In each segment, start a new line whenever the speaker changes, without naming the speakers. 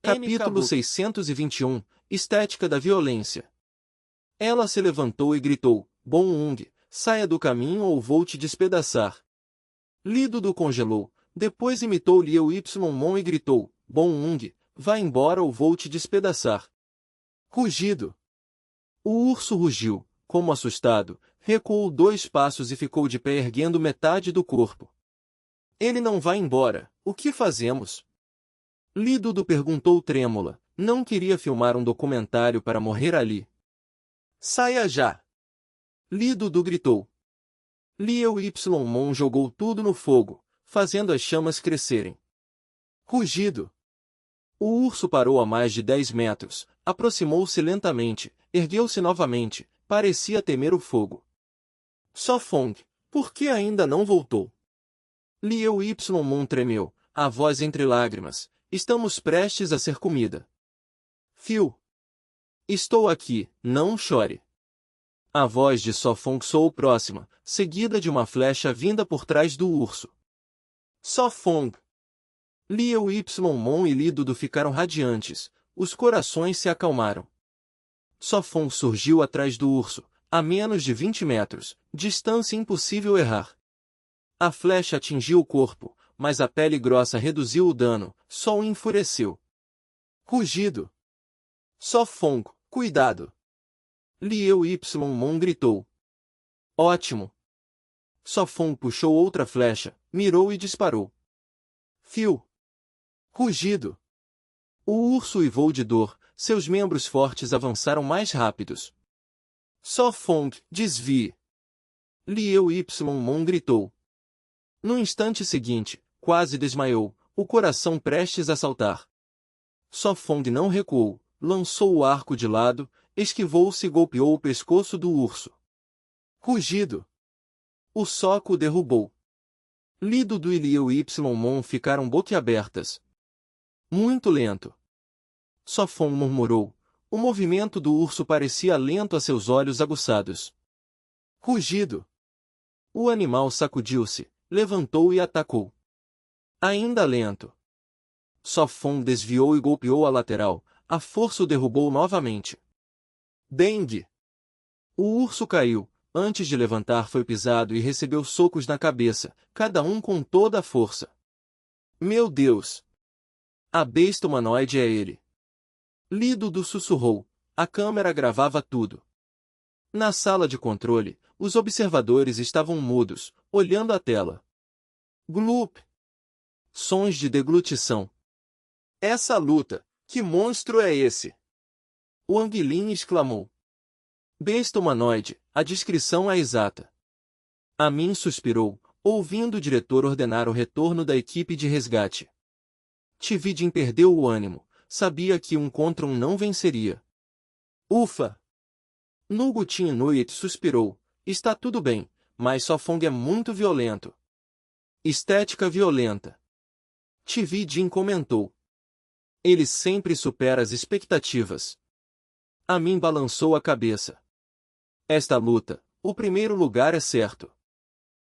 Capítulo 621 Estética da violência. Ela se levantou e gritou, Bon-Ung, saia do caminho ou vou te despedaçar. Lido congelou, depois imitou Liu Ymon e gritou, Bon-Ung, vá embora ou vou te despedaçar. Rugido. O urso rugiu, como assustado, recuou 2 passos e ficou de pé erguendo metade do corpo. Ele não vai embora, o que fazemos? Lido perguntou trêmula, não queria filmar um documentário para morrer ali. Saia já! Lido gritou. Liu Ymon jogou tudo no fogo, fazendo as chamas crescerem. Rugido. O urso parou a mais de 10 metros, aproximou-se lentamente, ergueu-se novamente, parecia temer o fogo. Sofong, por que ainda não voltou? Liu Ymon tremeu, a voz entre lágrimas. Estamos prestes a ser comida. Phil. Estou aqui, não chore. A voz de Sofong soou próxima, seguida de uma flecha vinda por trás do urso. Sofong. Liu Ymon e Lido ficaram radiantes, os corações se acalmaram. Sofong surgiu atrás do urso, a menos de 20 metros, distância impossível errar. A flecha atingiu o corpo, mas a pele grossa reduziu o dano, só o enfureceu. Rugido. Sofong, cuidado! Liu Ymon gritou. Ótimo! Sofong puxou outra flecha, mirou e disparou. Phil. Rugido. O urso uivou de dor, seus membros fortes avançaram mais rápidos. Sofong, desvie! Liu Ymon gritou. No instante seguinte, quase desmaiou, o coração prestes a saltar. Sofong não recuou, lançou o arco de lado, esquivou-se e golpeou o pescoço do urso. Rugido. O soco o derrubou. Lido e Liu Ymon ficaram boquiabertas. Muito lento. Sofong murmurou. O movimento do urso parecia lento a seus olhos aguçados. Rugido. O animal sacudiu-se, levantou e atacou. Ainda lento. Sofong desviou e golpeou a lateral, a força o derrubou novamente. Dengue! O urso caiu, antes de levantar foi pisado e recebeu socos na cabeça, cada um com toda a força. Meu Deus! A besta humanoide é ele. Lido sussurrou, a câmera gravava tudo. Na sala de controle, os observadores estavam mudos, olhando a tela. Gloop! Sons de deglutição. Essa luta, que monstro é esse? O Anguilin exclamou. Besta humanoide, a descrição é exata. Amin suspirou, ouvindo o diretor ordenar o retorno da equipe de resgate. Tvidin perdeu o ânimo, sabia que 1 contra 1 não venceria. Ufa! Nugutin Inuit suspirou, está tudo bem, mas Sofong é muito violento. Estética violenta. Tvidin comentou. Ele sempre supera as expectativas. Amin balançou a cabeça. Esta luta, o primeiro lugar é certo.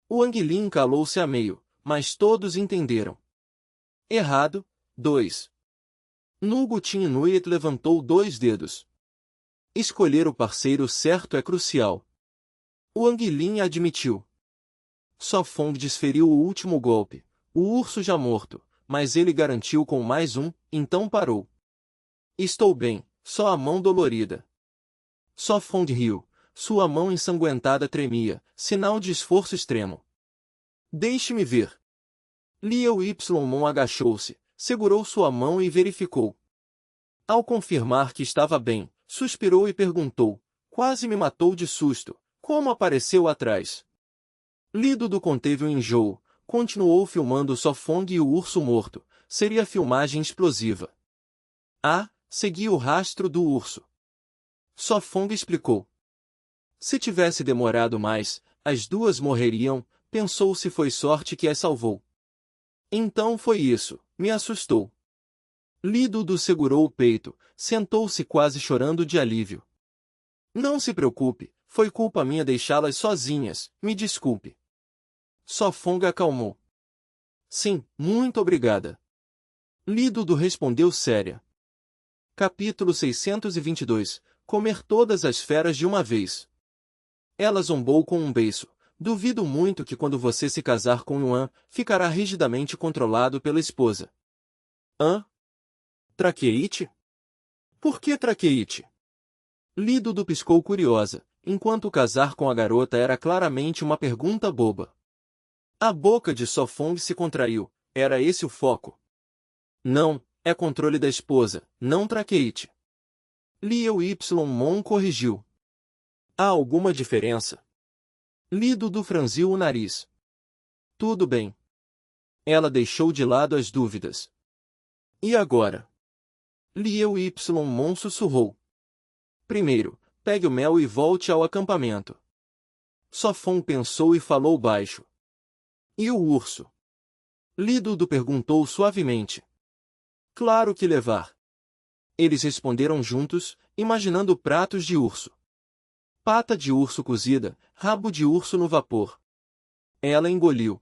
O Anguilin calou-se a meio, mas todos entenderam. Errado, 2. Nugutin Inuit levantou 2 dedos. Escolher o parceiro certo é crucial. O Anguilin admitiu. Sofong desferiu o último golpe, o urso já morto, mas ele garantiu com mais um, então parou. Estou bem, só a mão dolorida. Sofong riu, sua mão ensanguentada tremia, sinal de esforço extremo. Deixe-me ver. Liu Ymon agachou-se, segurou sua mão e verificou. Ao confirmar que estava bem, suspirou e perguntou, quase me matou de susto, como apareceu atrás? Lido conteve o enjoo, continuou filmando Sofong e o urso morto, seria filmagem explosiva. Ah, segui o rastro do urso. Sofong explicou. Se tivesse demorado mais, as 2 morreriam, pensou se foi sorte que as salvou. Então foi isso, me assustou. Lido segurou o peito, sentou-se quase chorando de alívio. Não se preocupe, foi culpa minha deixá-las sozinhas, me desculpe. Sofong acalmou. Sim, muito obrigada. Lido respondeu séria. Capítulo 622. Comer todas as feras de uma vez. Ela zombou com um beiço. Duvido muito que quando você se casar com Yuan, ficará rigidamente controlado pela esposa. Hã? Traqueite? Por que traqueite? Li Dudu piscou curiosa, enquanto casar com a garota era claramente uma pergunta boba. A boca de Sofong se contraiu. Era esse o foco? Não, é controle da esposa, não traqueite. Liu Y Mon corrigiu. Há alguma diferença? Li Dudu franziu o nariz. Tudo bem. Ela deixou de lado as dúvidas. E agora? Liu Y Mon sussurrou. Primeiro, pegue o mel e volte ao acampamento. Sofong pensou e falou baixo. E o urso? Li Dudu perguntou suavemente. Claro que levar. Eles responderam juntos, imaginando pratos de urso. Pata de urso cozida, rabo de urso no vapor. Ela engoliu.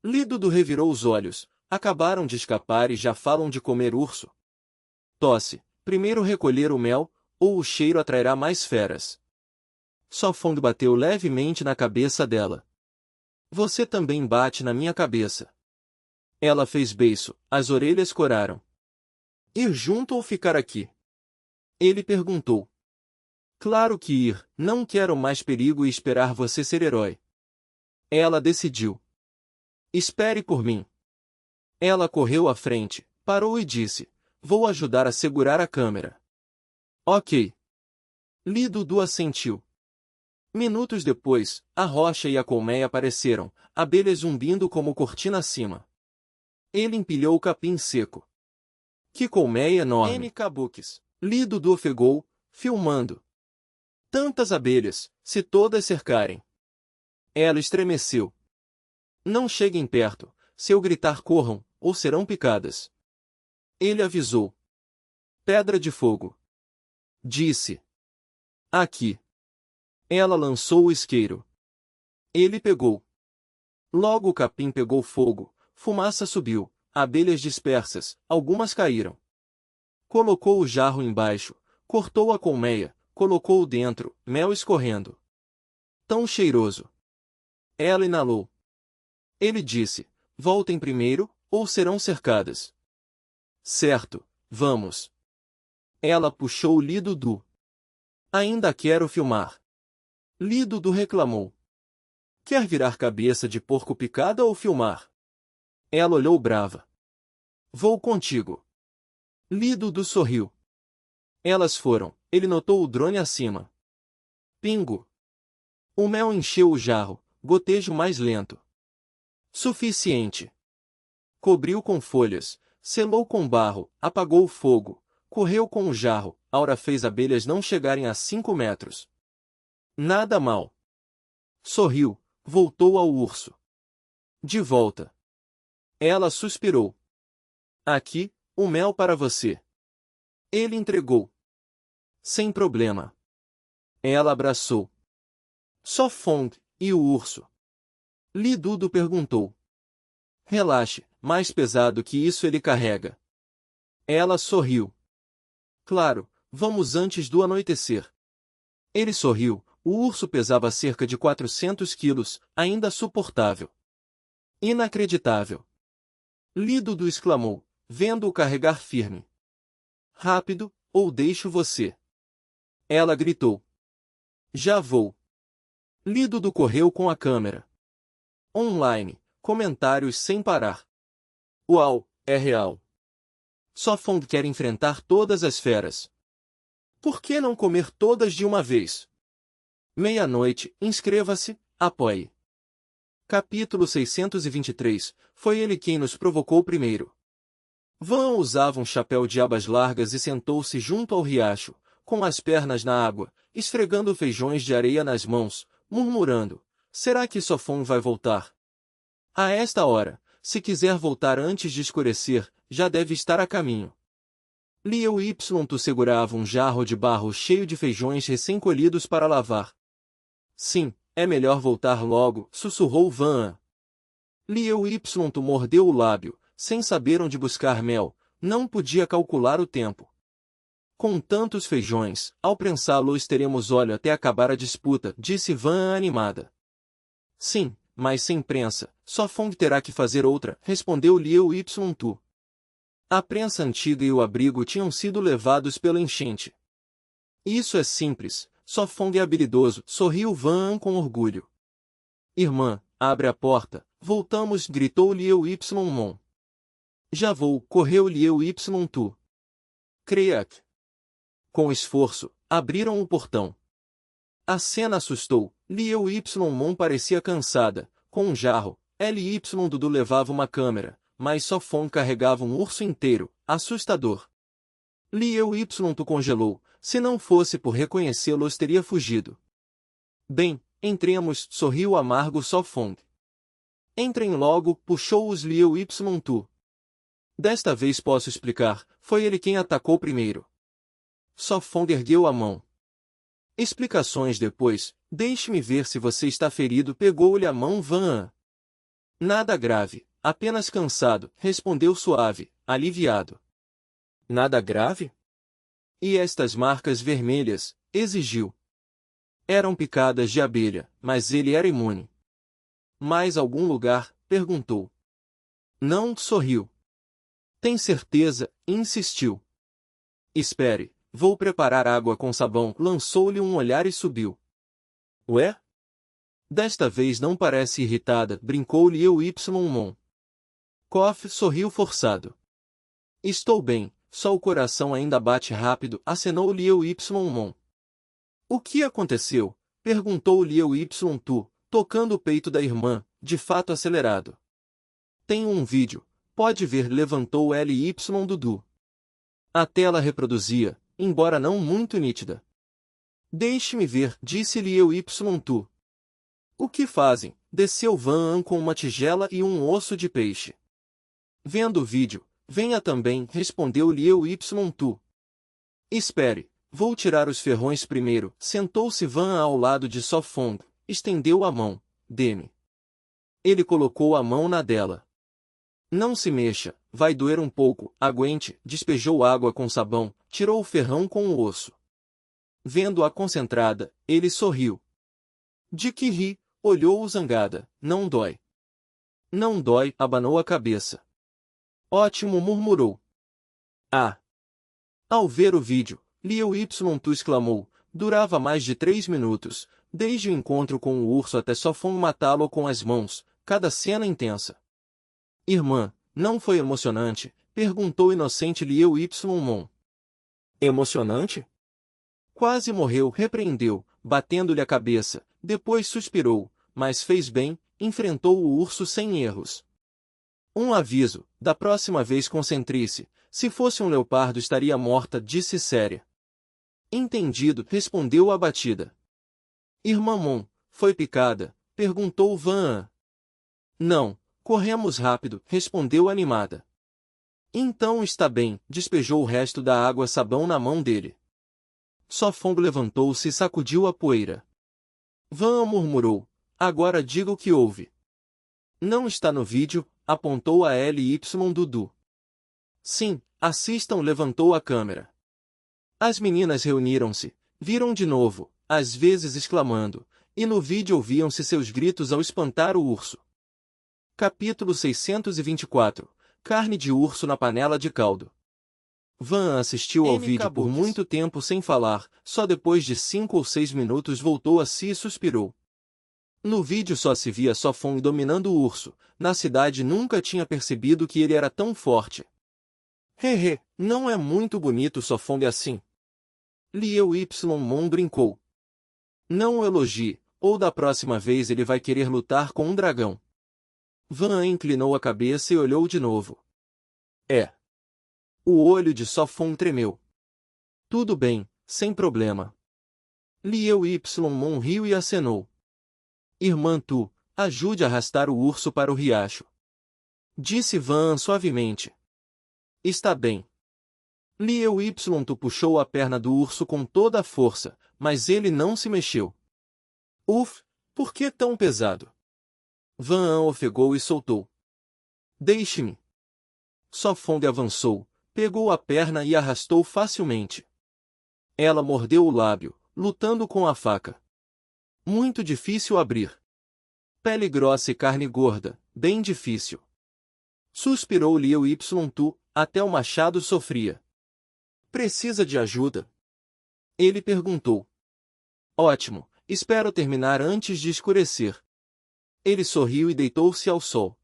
Li Dudu revirou os olhos. Acabaram de escapar e já falam de comer urso. Tosse. Primeiro recolher o mel, ou o cheiro atrairá mais feras. Sofong bateu levemente na cabeça dela. Você também bate na minha cabeça. Ela fez beiço, as orelhas coraram. Ir junto ou ficar aqui? Ele perguntou. Claro que ir, não quero mais perigo e esperar você ser herói. Ela decidiu. Espere por mim. Ela correu à frente, parou e disse, vou ajudar a segurar a câmera. Ok. Li Dudu assentiu. Minutos depois, a rocha e a colmeia apareceram, abelhas zumbindo como cortina acima. Ele empilhou o capim seco. Que colmeia enorme! N kabuks. Li Dudu ofegou, filmando. Tantas abelhas, se todas cercarem. Ela estremeceu. Não cheguem perto, se eu gritar corram, ou serão picadas. Ele avisou. Pedra de fogo. Disse. Aqui. Ela lançou o isqueiro. Ele pegou. Logo o capim pegou fogo, fumaça subiu, abelhas dispersas, algumas caíram. Colocou o jarro embaixo, cortou a colmeia, colocou-o dentro, mel escorrendo. Tão cheiroso. Ela inalou. Ele disse, voltem primeiro, ou serão cercadas. Certo, vamos. Ela puxou Li Dudu. Ainda quero filmar. Li Dudu reclamou. Quer virar cabeça de porco picada ou filmar? Ela olhou brava. Vou contigo. Li Dudu sorriu. Elas foram. Ele notou o drone acima. Pingo. O mel encheu o jarro, gotejo mais lento. Suficiente. Cobriu com folhas, selou com barro, apagou o fogo, correu com o jarro, Aura fez abelhas não chegarem a 5 metros. Nada mal. Sorriu, voltou ao urso. De volta. Ela suspirou. Aqui, o mel para você. Ele entregou. Sem problema. Ela abraçou. Sofong, e o urso? Li Dudu perguntou. Relaxe, mais pesado que isso ele carrega. Ela sorriu. Claro, vamos antes do anoitecer. Ele sorriu, o urso pesava cerca de 400 quilos, ainda suportável. Inacreditável. Li Dudu exclamou, vendo-o carregar firme. Rápido, ou deixo você. Ela gritou. Já vou. Li Dudu correu com a câmera. Online, comentários sem parar. Uau, é real. Sofong quer enfrentar todas as feras. Por que não comer todas de uma vez? Meia-noite, inscreva-se, apoie. Capítulo 623, foi ele quem nos provocou primeiro. Van usava um chapéu de abas largas e sentou-se junto ao riacho, com as pernas na água, esfregando feijões de areia nas mãos, murmurando, será que Sofong vai voltar? A esta hora, se quiser voltar antes de escurecer, já deve estar a caminho. Liu Y tu segurava um jarro de barro cheio de feijões recém-colhidos para lavar. Sim, é melhor voltar logo, sussurrou Van. Liu Y tu mordeu o lábio, sem saber onde buscar mel, não podia calcular o tempo. Com tantos feijões, ao prensá-los teremos óleo até acabar a disputa, disse Van animada. Sim, mas sem prensa, só Fong terá que fazer outra, respondeu Liu Ytu. A prensa antiga e o abrigo tinham sido levados pela enchente. Isso é simples, só Fong é habilidoso, sorriu Van com orgulho. Irmã, abre a porta, voltamos, gritou Liu Ypsimon. Já vou, correu Liu Ytu. Creak. Com esforço, abriram o portão. A cena assustou, Liu Ypsimon parecia cansada, com um jarro, Dudu levava uma câmera, mas só Fong carregava um urso inteiro, assustador. Liu Ytu congelou, se não fosse por reconhecê-los teria fugido. Bem, entremos, sorriu amargo só Fong. Entrem logo, puxou-os Liu Ytu. Desta vez posso explicar, foi ele quem atacou primeiro. Só Fong ergueu a mão. Explicações depois, deixe-me ver se você está ferido, pegou-lhe a mão Van. Nada grave, apenas cansado, respondeu suave, aliviado. Nada grave? E estas marcas vermelhas, exigiu. Eram picadas de abelha, mas ele era imune. Mais algum lugar? Perguntou. Não, sorriu. Tem certeza? Insistiu. Espere, vou preparar água com sabão, lançou-lhe um olhar e subiu. Ué? Desta vez não parece irritada, brincou-lhe Liu Ypsimon. Koff sorriu forçado. Estou bem, só o coração ainda bate rápido, acenou Liu Ypsimon. O que aconteceu? Perguntou Liu Ytu, tocando o peito da irmã, de fato acelerado. Tenho um vídeo, pode ver, levantou Dudu. A tela reproduzia, embora não muito nítida. Deixe-me ver, disse Liu Ytu. O que fazem? Desceu Van com uma tigela e um osso de peixe. Vendo o vídeo, venha também, respondeu Liu Ytu. Espere, vou tirar os ferrões primeiro. Sentou-se Van ao lado de Só Fong, estendeu a mão, dê-me. Ele colocou a mão na dela. Não se mexa, vai doer um pouco, aguente, despejou água com sabão, tirou o ferrão com o osso. Vendo-a concentrada, ele sorriu. De que ri? Olhou-o zangada, não dói. Não dói, abanou a cabeça. Ótimo, murmurou. Ah! Ao ver o vídeo, Liu Ytu exclamou, durava mais de 3 minutos, desde o encontro com o urso até Só Fong matá-lo com as mãos, cada cena intensa. Irmã, não foi emocionante? Perguntou inocente Liu Ypsimon. Emocionante? Quase morreu, repreendeu, batendo-lhe a cabeça, depois suspirou, mas fez bem, enfrentou o urso sem erros. Um aviso, da próxima vez concentre-se, se fosse um leopardo estaria morta, disse séria. Entendido, respondeu abatida. Irmã Mon, foi picada? Perguntou Van. Não. Corremos rápido, respondeu animada. Então está bem, despejou o resto da água sabão na mão dele. Só Fong levantou-se e sacudiu a poeira. Van murmurou, agora diga o que houve. Não está no vídeo, apontou a Dudu. Sim, assistam, levantou a câmera. As meninas reuniram-se, viram de novo, às vezes exclamando, e no vídeo ouviam-se seus gritos ao espantar o urso. Capítulo 624. Carne de urso na panela de caldo. Van assistiu ao vídeo por muito tempo sem falar, só depois de 5 ou 6 minutos voltou a si e suspirou. No vídeo só se via Só Fong dominando o urso, na cidade nunca tinha percebido que ele era tão forte. Hehe, não é muito bonito Só Fong assim. Liu Ypsimon brincou. Não o elogie, ou da próxima vez ele vai querer lutar com um dragão. Van inclinou a cabeça e olhou de novo. É. O olho de Só Fong tremeu. Tudo bem, sem problema. Liu Ypsimon riu e acenou. Irmã Tu, ajude a arrastar o urso para o riacho. Disse Van suavemente. Está bem. Liu Ytu puxou a perna do urso com toda a força, mas ele não se mexeu. Uf, por que tão pesado? Van ofegou e soltou. Deixe-me. Só Fong avançou, pegou a perna e arrastou facilmente. Ela mordeu o lábio, lutando com a faca. Muito difícil abrir. Pele grossa e carne gorda, bem difícil. Suspirou Liu Tu, até o machado sofria. Precisa de ajuda? Ele perguntou. Ótimo, espero terminar antes de escurecer. Ele sorriu e deitou-se ao sol.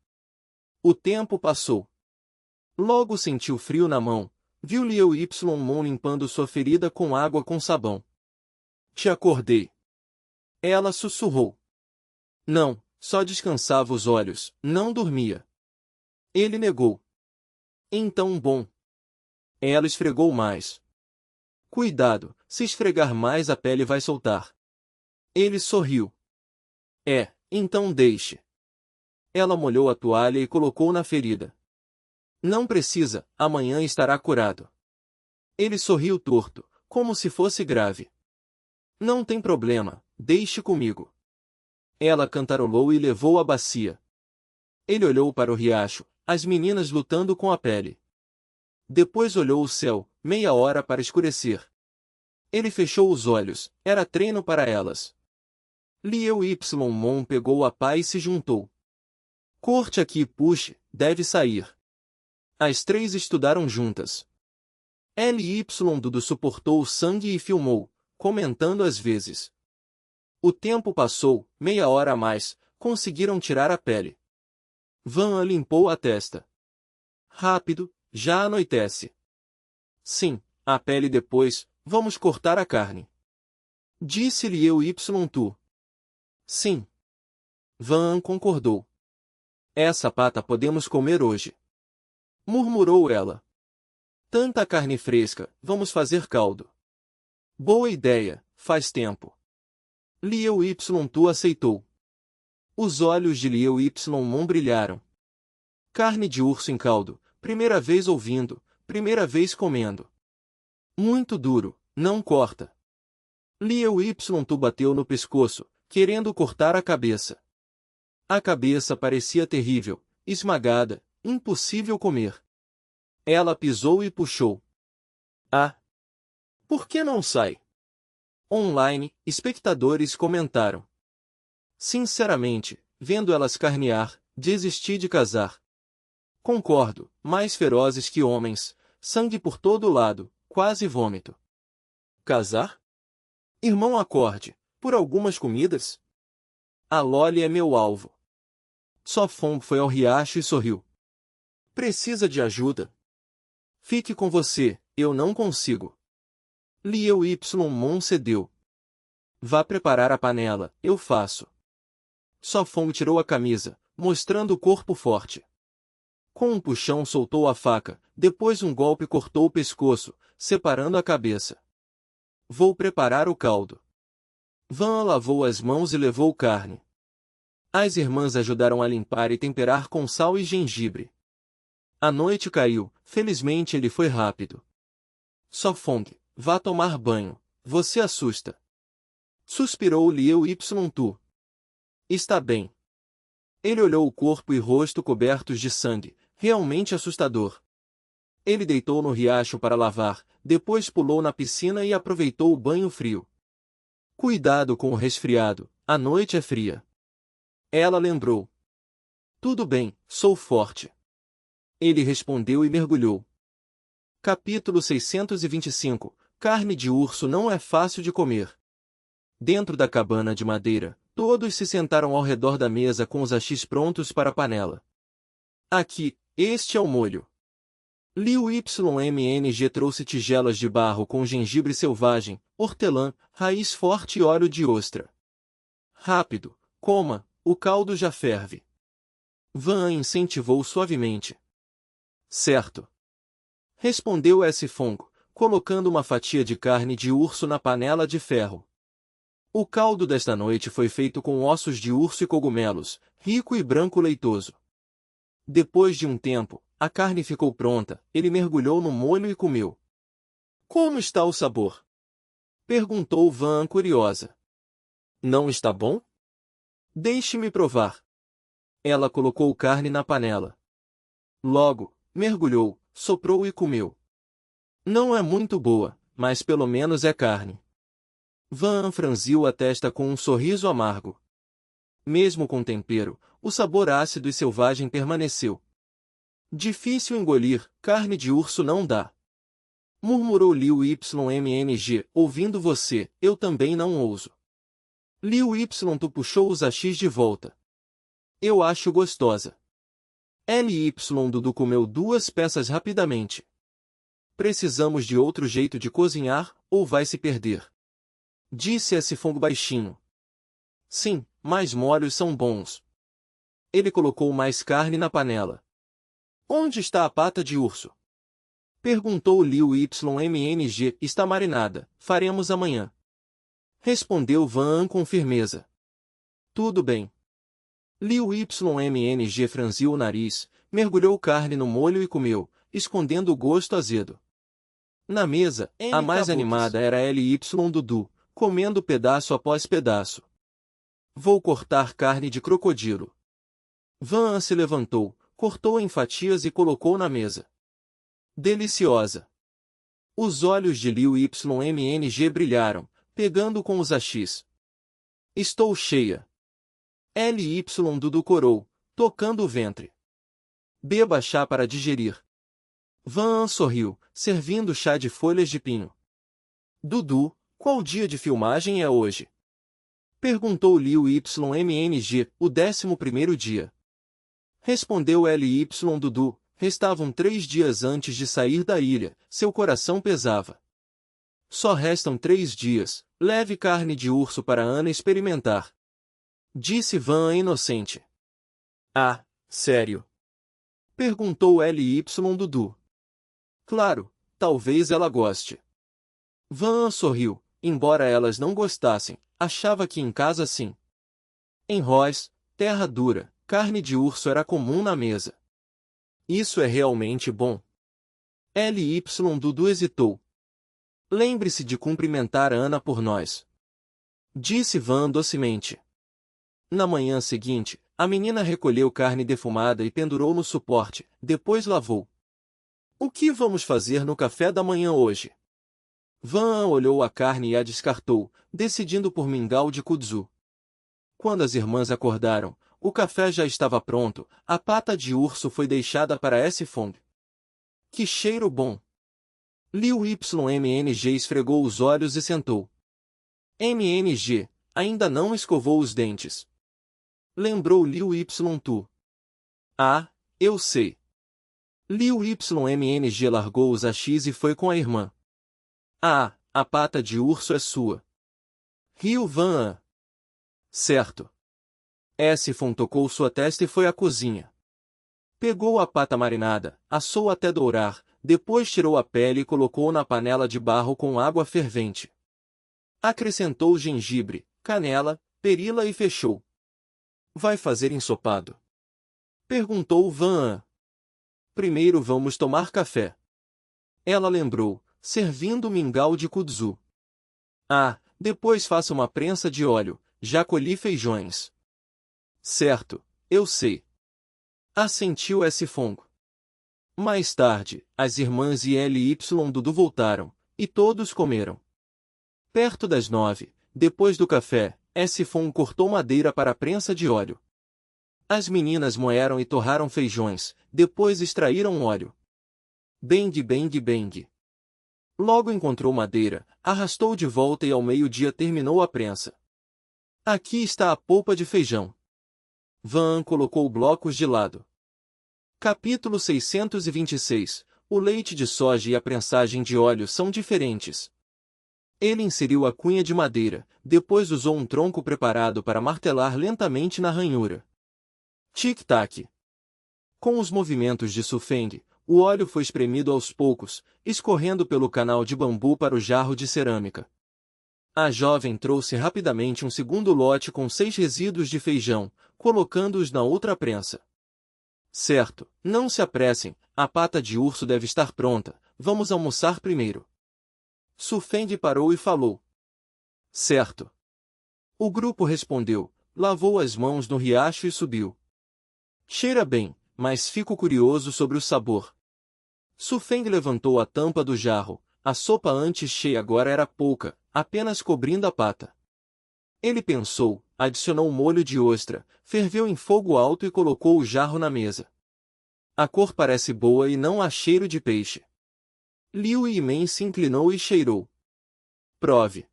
O tempo passou. Logo sentiu frio na mão, viu Liu Mon limpando sua ferida com água com sabão. Te acordei. Ela sussurrou. Não, só descansava os olhos, não dormia. Ele negou. Então bom. Ela esfregou mais. Cuidado, se esfregar mais a pele vai soltar. Ele sorriu. Então deixe. Ela molhou a toalha e colocou na ferida. Não precisa, amanhã estará curado. Ele sorriu torto, como se fosse grave. Não tem problema, deixe comigo. Ela cantarolou e levou a bacia. Ele olhou para o riacho, as meninas lutando com a pele. Depois olhou o céu, meia hora para escurecer. Ele fechou os olhos, era treino para elas. Liu Mon pegou a pá e se juntou. Corte aqui e puxe, deve sair. As três estudaram juntas. Dudu suportou o sangue e filmou, comentando às vezes. O tempo passou, meia hora a mais, conseguiram tirar a pele. Van limpou a testa. Rápido, já anoitece. Sim, a pele depois, vamos cortar a carne. Disse-lhe Tu. Sim. Van concordou. Essa pata podemos comer hoje. Murmurou ela. Tanta carne fresca, vamos fazer caldo. Boa ideia, faz tempo. Liu Tu aceitou. Os olhos de Liu Mon brilharam. Carne de urso em caldo, primeira vez ouvindo, primeira vez comendo. Muito duro, não corta. Liu Tu bateu no pescoço, querendo cortar a cabeça. A cabeça parecia terrível, esmagada, impossível comer. Ela pisou e puxou. Ah! Por que não sai? Online, espectadores comentaram. Sinceramente, vendo elas carnear, desisti de casar. Concordo, mais ferozes que homens, sangue por todo lado, quase vômito. Casar? Irmão acorde, por algumas comidas? A Loli é meu alvo. Sofon foi ao riacho e sorriu. Precisa de ajuda? Fique com você, eu não consigo. Liu Mon cedeu. Vá preparar a panela, eu faço. Sofon tirou a camisa, mostrando o corpo forte. Com um puxão soltou a faca, depois um golpe cortou o pescoço, separando a cabeça. Vou preparar o caldo. Van lavou as mãos e levou carne. As irmãs ajudaram a limpar e temperar com sal e gengibre. A noite caiu, felizmente ele foi rápido. Sofong, vá tomar banho, você assusta. Suspirou Liu Tu. Está bem. Ele olhou o corpo e rosto cobertos de sangue, realmente assustador. Ele deitou no riacho para lavar, depois pulou na piscina e aproveitou o banho frio. Cuidado com o resfriado, a noite é fria. Ela lembrou. Tudo bem, sou forte. Ele respondeu e mergulhou. Capítulo 625. Carne de urso não é fácil de comer. Dentro da cabana de madeira, todos se sentaram ao redor da mesa com os hachis prontos para a panela. Aqui, este é o molho. Liu Mng trouxe tigelas de barro com gengibre selvagem, hortelã, raiz forte e óleo de ostra. Rápido, coma, o caldo já ferve. Van incentivou suavemente. Certo. Respondeu Fong, colocando uma fatia de carne de urso na panela de ferro. O caldo desta noite foi feito com ossos de urso e cogumelos, rico e branco leitoso. Depois de um tempo, a carne ficou pronta, ele mergulhou no molho e comeu. Como está o sabor? Perguntou Van curiosa. Não está bom? Deixe-me provar. Ela colocou carne na panela. Logo, mergulhou, soprou e comeu. Não é muito boa, mas pelo menos é carne. Van franziu a testa com um sorriso amargo. Mesmo com tempero, o sabor ácido e selvagem permaneceu. Difícil engolir, carne de urso não dá. Murmurou Liu YMNG, ouvindo você, eu também não ouso. Liu Y tu puxou os achis de volta. Eu acho gostosa. LY Dudu comeu 2 peças rapidamente. Precisamos de outro jeito de cozinhar, ou vai se perder. Disse esse fongo baixinho. Sim, mais molhos são bons. Ele colocou mais carne na panela. Onde está a pata de urso? Perguntou Liu YMNG, está marinada, faremos amanhã. Respondeu Van com firmeza. Tudo bem. Liu YMNG franziu o nariz, mergulhou carne no molho e comeu, escondendo o gosto azedo. Na mesa, a mais animada era LY Dudu, comendo pedaço após pedaço. Vou cortar carne de crocodilo. Van se levantou, cortou em fatias e colocou na mesa. Deliciosa. Os olhos de Liu YMNG brilharam, pegando com os achis. Estou cheia. LY Dudu corou, tocando o ventre. Beba chá para digerir. Van sorriu, servindo chá de folhas de pinho. Dudu, qual dia de filmagem é hoje? Perguntou Liu YMNG, o 11º dia. Respondeu LY Dudu, restavam 3 dias antes de sair da ilha, seu coração pesava. Só restam 3 dias, leve carne de urso para Ana experimentar. Disse Van inocente. Ah, sério? Perguntou LY Dudu. Claro, talvez ela goste. Van sorriu, embora elas não gostassem, achava que em casa sim. Em Ross, terra dura, carne de urso era comum na mesa. Isso é realmente bom. LY Dudu hesitou. Lembre-se de cumprimentar Ana por nós. Disse Van docemente. Na manhã seguinte, a menina recolheu carne defumada e pendurou no suporte, depois lavou. O que vamos fazer no café da manhã hoje? Van olhou a carne e a descartou, decidindo por mingau de kudzu. Quando as irmãs acordaram, o café já estava pronto, a pata de urso foi deixada para S. Fong. Que cheiro bom! Liu YMNG esfregou os olhos e sentou. MNG, ainda não escovou os dentes. Lembrou Liu Y Tu. Ah, eu sei. Liu YMNG largou os achis e foi com a irmã. Ah, a pata de urso é sua. Riu Van. Certo. S-Fon tocou sua testa e foi à cozinha. Pegou a pata marinada, assou até dourar, depois tirou a pele e colocou na panela de barro com água fervente. Acrescentou gengibre, canela, perila e fechou. Vai fazer ensopado? Perguntou Van. Primeiro vamos tomar café. Ela lembrou, servindo mingau de kudzu. Ah, depois faça uma prensa de óleo, já colhi feijões. Certo, eu sei. Assentiu esse fongo. Mais tarde, as irmãs e LY Dudu voltaram, e todos comeram. Perto das 9, depois do café, S-Fon cortou madeira para a prensa de óleo. As meninas moeram e torraram feijões, depois extraíram óleo. Bang bang bang. Logo encontrou madeira, arrastou de volta e ao meio-dia terminou a prensa. Aqui está a polpa de feijão. Van colocou blocos de lado. Capítulo 626. O leite de soja e a prensagem de óleo são diferentes. Ele inseriu a cunha de madeira, depois usou um tronco preparado para martelar lentamente na ranhura. Tic-tac. Com os movimentos de Sufeng, o óleo foi espremido aos poucos, escorrendo pelo canal de bambu para o jarro de cerâmica. A jovem trouxe rapidamente um segundo lote com 6 resíduos de feijão, colocando-os na outra prensa. Certo, não se apressem, a pata de urso deve estar pronta, vamos almoçar primeiro. Sufeng parou e falou. Certo. O grupo respondeu, lavou as mãos no riacho e subiu. Cheira bem, mas fico curioso sobre o sabor. Sufeng levantou a tampa do jarro, A sopa antes cheia agora era pouca, apenas cobrindo a pata. Ele pensou, adicionou molho de ostra, ferveu em fogo alto e colocou o jarro na mesa. A cor parece boa e não há cheiro de peixe. Liu Yimen se inclinou e cheirou. Prove.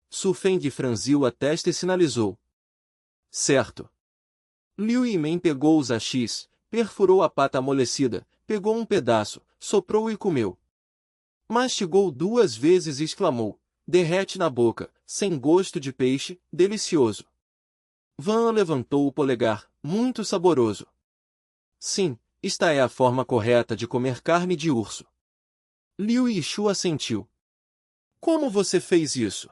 Su Feng franziu a testa e sinalizou. Certo. Liu Yimen pegou os hachis, perfurou a pata amolecida, pegou um pedaço, soprou e comeu. Mastigou 2 vezes e exclamou, derrete na boca, sem gosto de peixe, delicioso. Van levantou o polegar, muito saboroso. Sim, esta é a forma correta de comer carne de urso. Liu Yishu assentiu. Como você fez isso?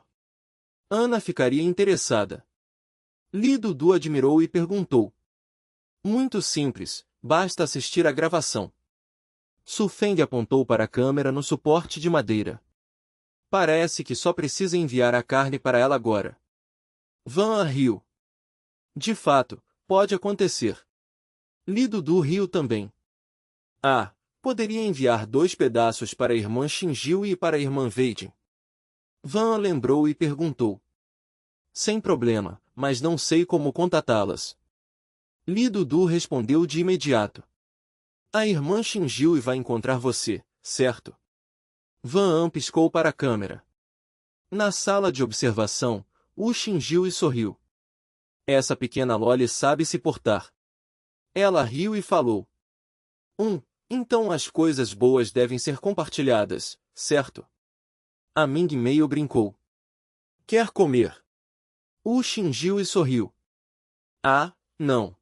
Ana ficaria interessada. Li Dudu admirou e perguntou. Muito simples, basta assistir à gravação. Su Feng apontou para a câmera no suporte de madeira. Parece que só precisa enviar a carne para ela agora. Van riu. De fato, pode acontecer. Li Dudu riu também. Ah, poderia enviar 2 pedaços para a irmã Xinjiu e para a irmã Weijin. Van lembrou e perguntou. Sem problema, mas não sei como contatá-las. Li Dudu respondeu de imediato. A irmã Xinjiu vai encontrar você, certo? Van piscou para a câmera. Na sala de observação, Wu Xinjiu sorriu. Essa pequena Loli sabe se portar. Ela riu e falou. Então as coisas boas devem ser compartilhadas, certo? A Ming meio brincou. Quer comer? Wu Xinjiu sorriu. Ah, não.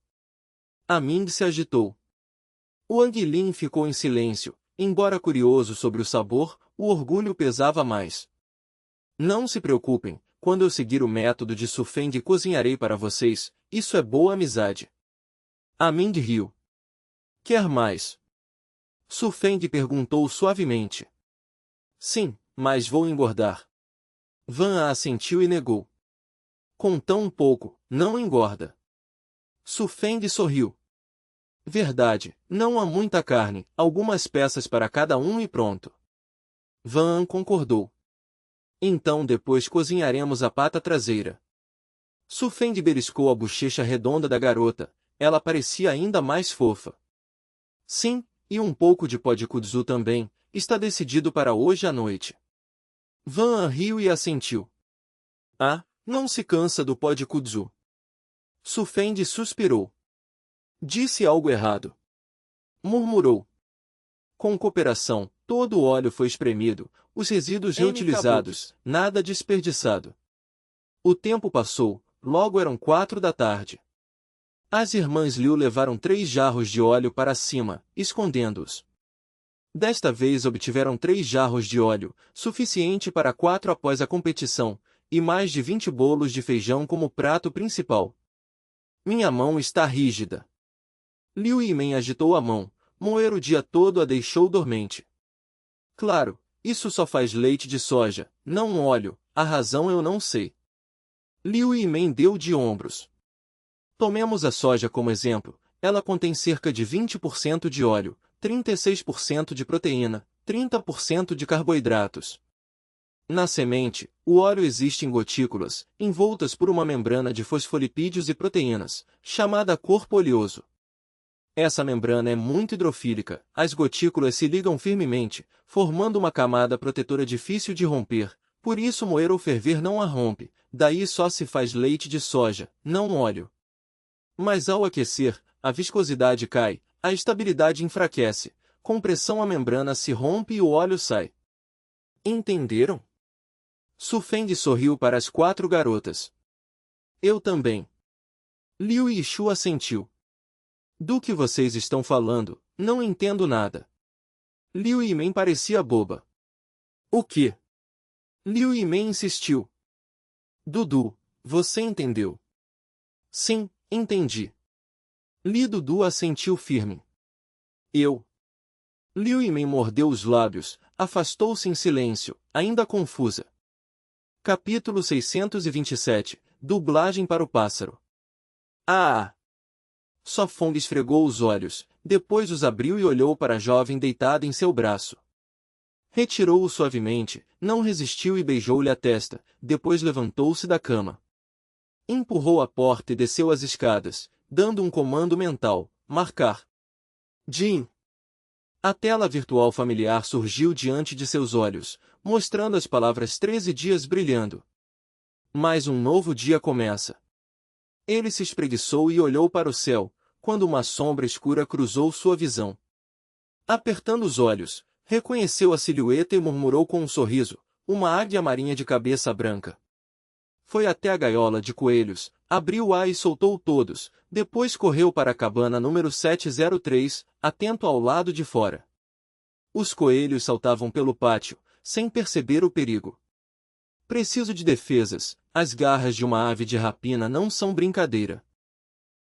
A Ming se agitou. O Anguilin ficou em silêncio, embora curioso sobre o sabor, o orgulho pesava mais. Não se preocupem, quando eu seguir o método de Su Feng cozinharei para vocês, isso é boa amizade. A Ming riu. Quer mais? Su Feng perguntou suavemente. Sim, mas vou engordar. Van assentiu e negou. Com tão pouco, não engorda. Su Feng sorriu. Verdade, não há muita carne, algumas peças para cada um e pronto. Van concordou. Então depois cozinharemos a pata traseira. Su Feng beliscou a bochecha redonda da garota, ela parecia ainda mais fofa. Sim, e um pouco de pó de kudzu também, está decidido para hoje à noite. Van riu e assentiu. Ah, não se cansa do pó de kudzu. Su Feng suspirou. Disse algo errado. Murmurou. Com cooperação, todo o óleo foi espremido, os resíduos reutilizados, nada desperdiçado. O tempo passou, logo eram 4 da tarde. As irmãs Liu levaram 3 jarros de óleo para cima, escondendo-os. Desta vez obtiveram 3 jarros de óleo, suficiente para 4 após a competição, e mais de 20 bolos de feijão como prato principal. Minha mão está rígida. Liu Yimen agitou a mão, moer o dia todo a deixou dormente. Claro, isso só faz leite de soja, não óleo, a razão eu não sei. Liu Yimen deu de ombros. Tomemos a soja como exemplo, ela contém cerca de 20% de óleo, 36% de proteína, 30% de carboidratos. Na semente, o óleo existe em gotículas, envoltas por uma membrana de fosfolipídios e proteínas, chamada corpo oleoso. Essa membrana é muito hidrofílica, as gotículas se ligam firmemente, formando uma camada protetora difícil de romper, por isso moer ou ferver não a rompe, daí só se faz leite de soja, não óleo. Mas ao aquecer, a viscosidade cai, a estabilidade enfraquece, com pressão a membrana se rompe e o óleo sai. Entenderam? Su Feng sorriu para as 4 garotas. Eu também. Liu Yishu assentiu. Do que vocês estão falando, não entendo nada. Liu Yimen parecia boba. O quê? Liu Yimen insistiu. Dudu, você entendeu? Sim, entendi. Li Dudu assentiu firme. Eu. Liu Yimen mordeu os lábios, afastou-se em silêncio, ainda confusa. Capítulo 627, Dublagem para o pássaro. Ah! Só Fong esfregou os olhos, depois os abriu e olhou para a jovem deitada em seu braço. Retirou-o suavemente, não resistiu e beijou-lhe a testa, depois levantou-se da cama. Empurrou a porta e desceu as escadas, dando um comando mental: marcar. Jim. A tela virtual familiar surgiu diante de seus olhos, mostrando as palavras 13 dias brilhando. Mais um novo dia começa. Ele se espreguiçou e olhou para o céu, quando uma sombra escura cruzou sua visão. Apertando os olhos, reconheceu a silhueta e murmurou com um sorriso: uma águia marinha de cabeça branca. Foi até a gaiola de coelhos, abriu-a e soltou todos, depois correu para a cabana número 703, atento ao lado de fora. Os coelhos saltavam pelo pátio, sem perceber o perigo. Preciso de defesas, as garras de uma ave de rapina não são brincadeira.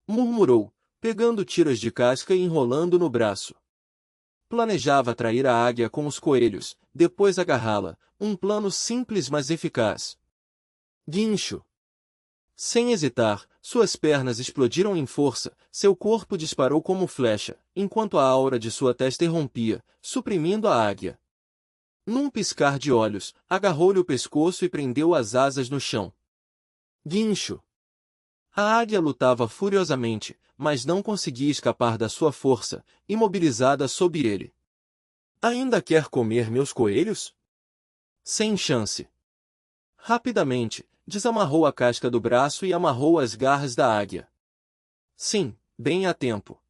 Murmurou, pegando tiras de casca e enrolando no braço. Planejava atrair a águia com os coelhos, depois agarrá-la, um plano simples mas eficaz. Guincho. Sem hesitar, suas pernas explodiram em força, seu corpo disparou como flecha, enquanto a aura de sua testa irrompia, suprimindo a águia. Num piscar de olhos, agarrou-lhe o pescoço e prendeu as asas no chão. Guincho. A águia lutava furiosamente, mas não conseguia escapar da sua força, imobilizada sob ele. Ainda quer comer meus coelhos? Sem chance. Rapidamente, desamarrou a casca do braço e amarrou as garras da águia. Sim, bem a tempo.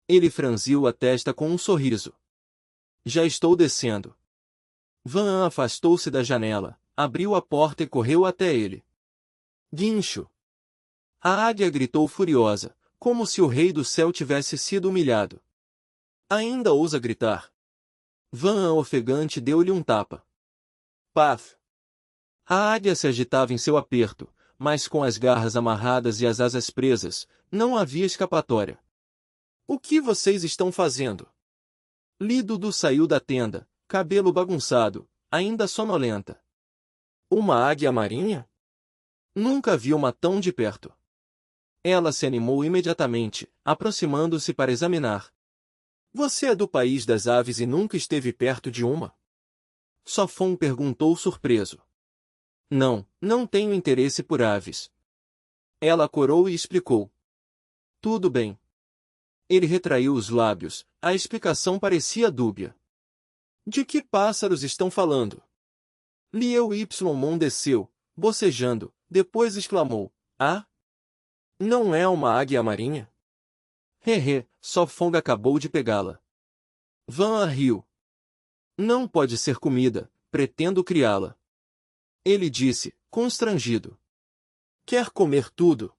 Ele franziu a testa com um sorriso. Já estou descendo. Van afastou-se da janela, abriu a porta e correu até ele. Guincho. A águia gritou furiosa, como se o rei do céu tivesse sido humilhado. Ainda ousa gritar. Van ofegante deu-lhe um tapa. Paf! A águia se agitava em seu aperto, mas com as garras amarradas e as asas presas, não havia escapatória. O que vocês estão fazendo? Lídudo saiu da tenda, cabelo bagunçado, ainda sonolenta. Uma águia marinha? Nunca vi uma tão de perto. Ela se animou imediatamente, aproximando-se para examinar. Você é do país das aves e nunca esteve perto de uma? Sofon perguntou surpreso. Não, não tenho interesse por aves. Ela corou e explicou. Tudo bem. Ele retraiu os lábios, a explicação parecia dúbia. De que pássaros estão falando? Liu Ymon desceu, bocejando, depois exclamou. Ah? Não é uma águia marinha? Hehe, Sofong acabou de pegá-la. Van riu. Não pode ser comida, pretendo criá-la. Ele disse, constrangido. Quer comer tudo?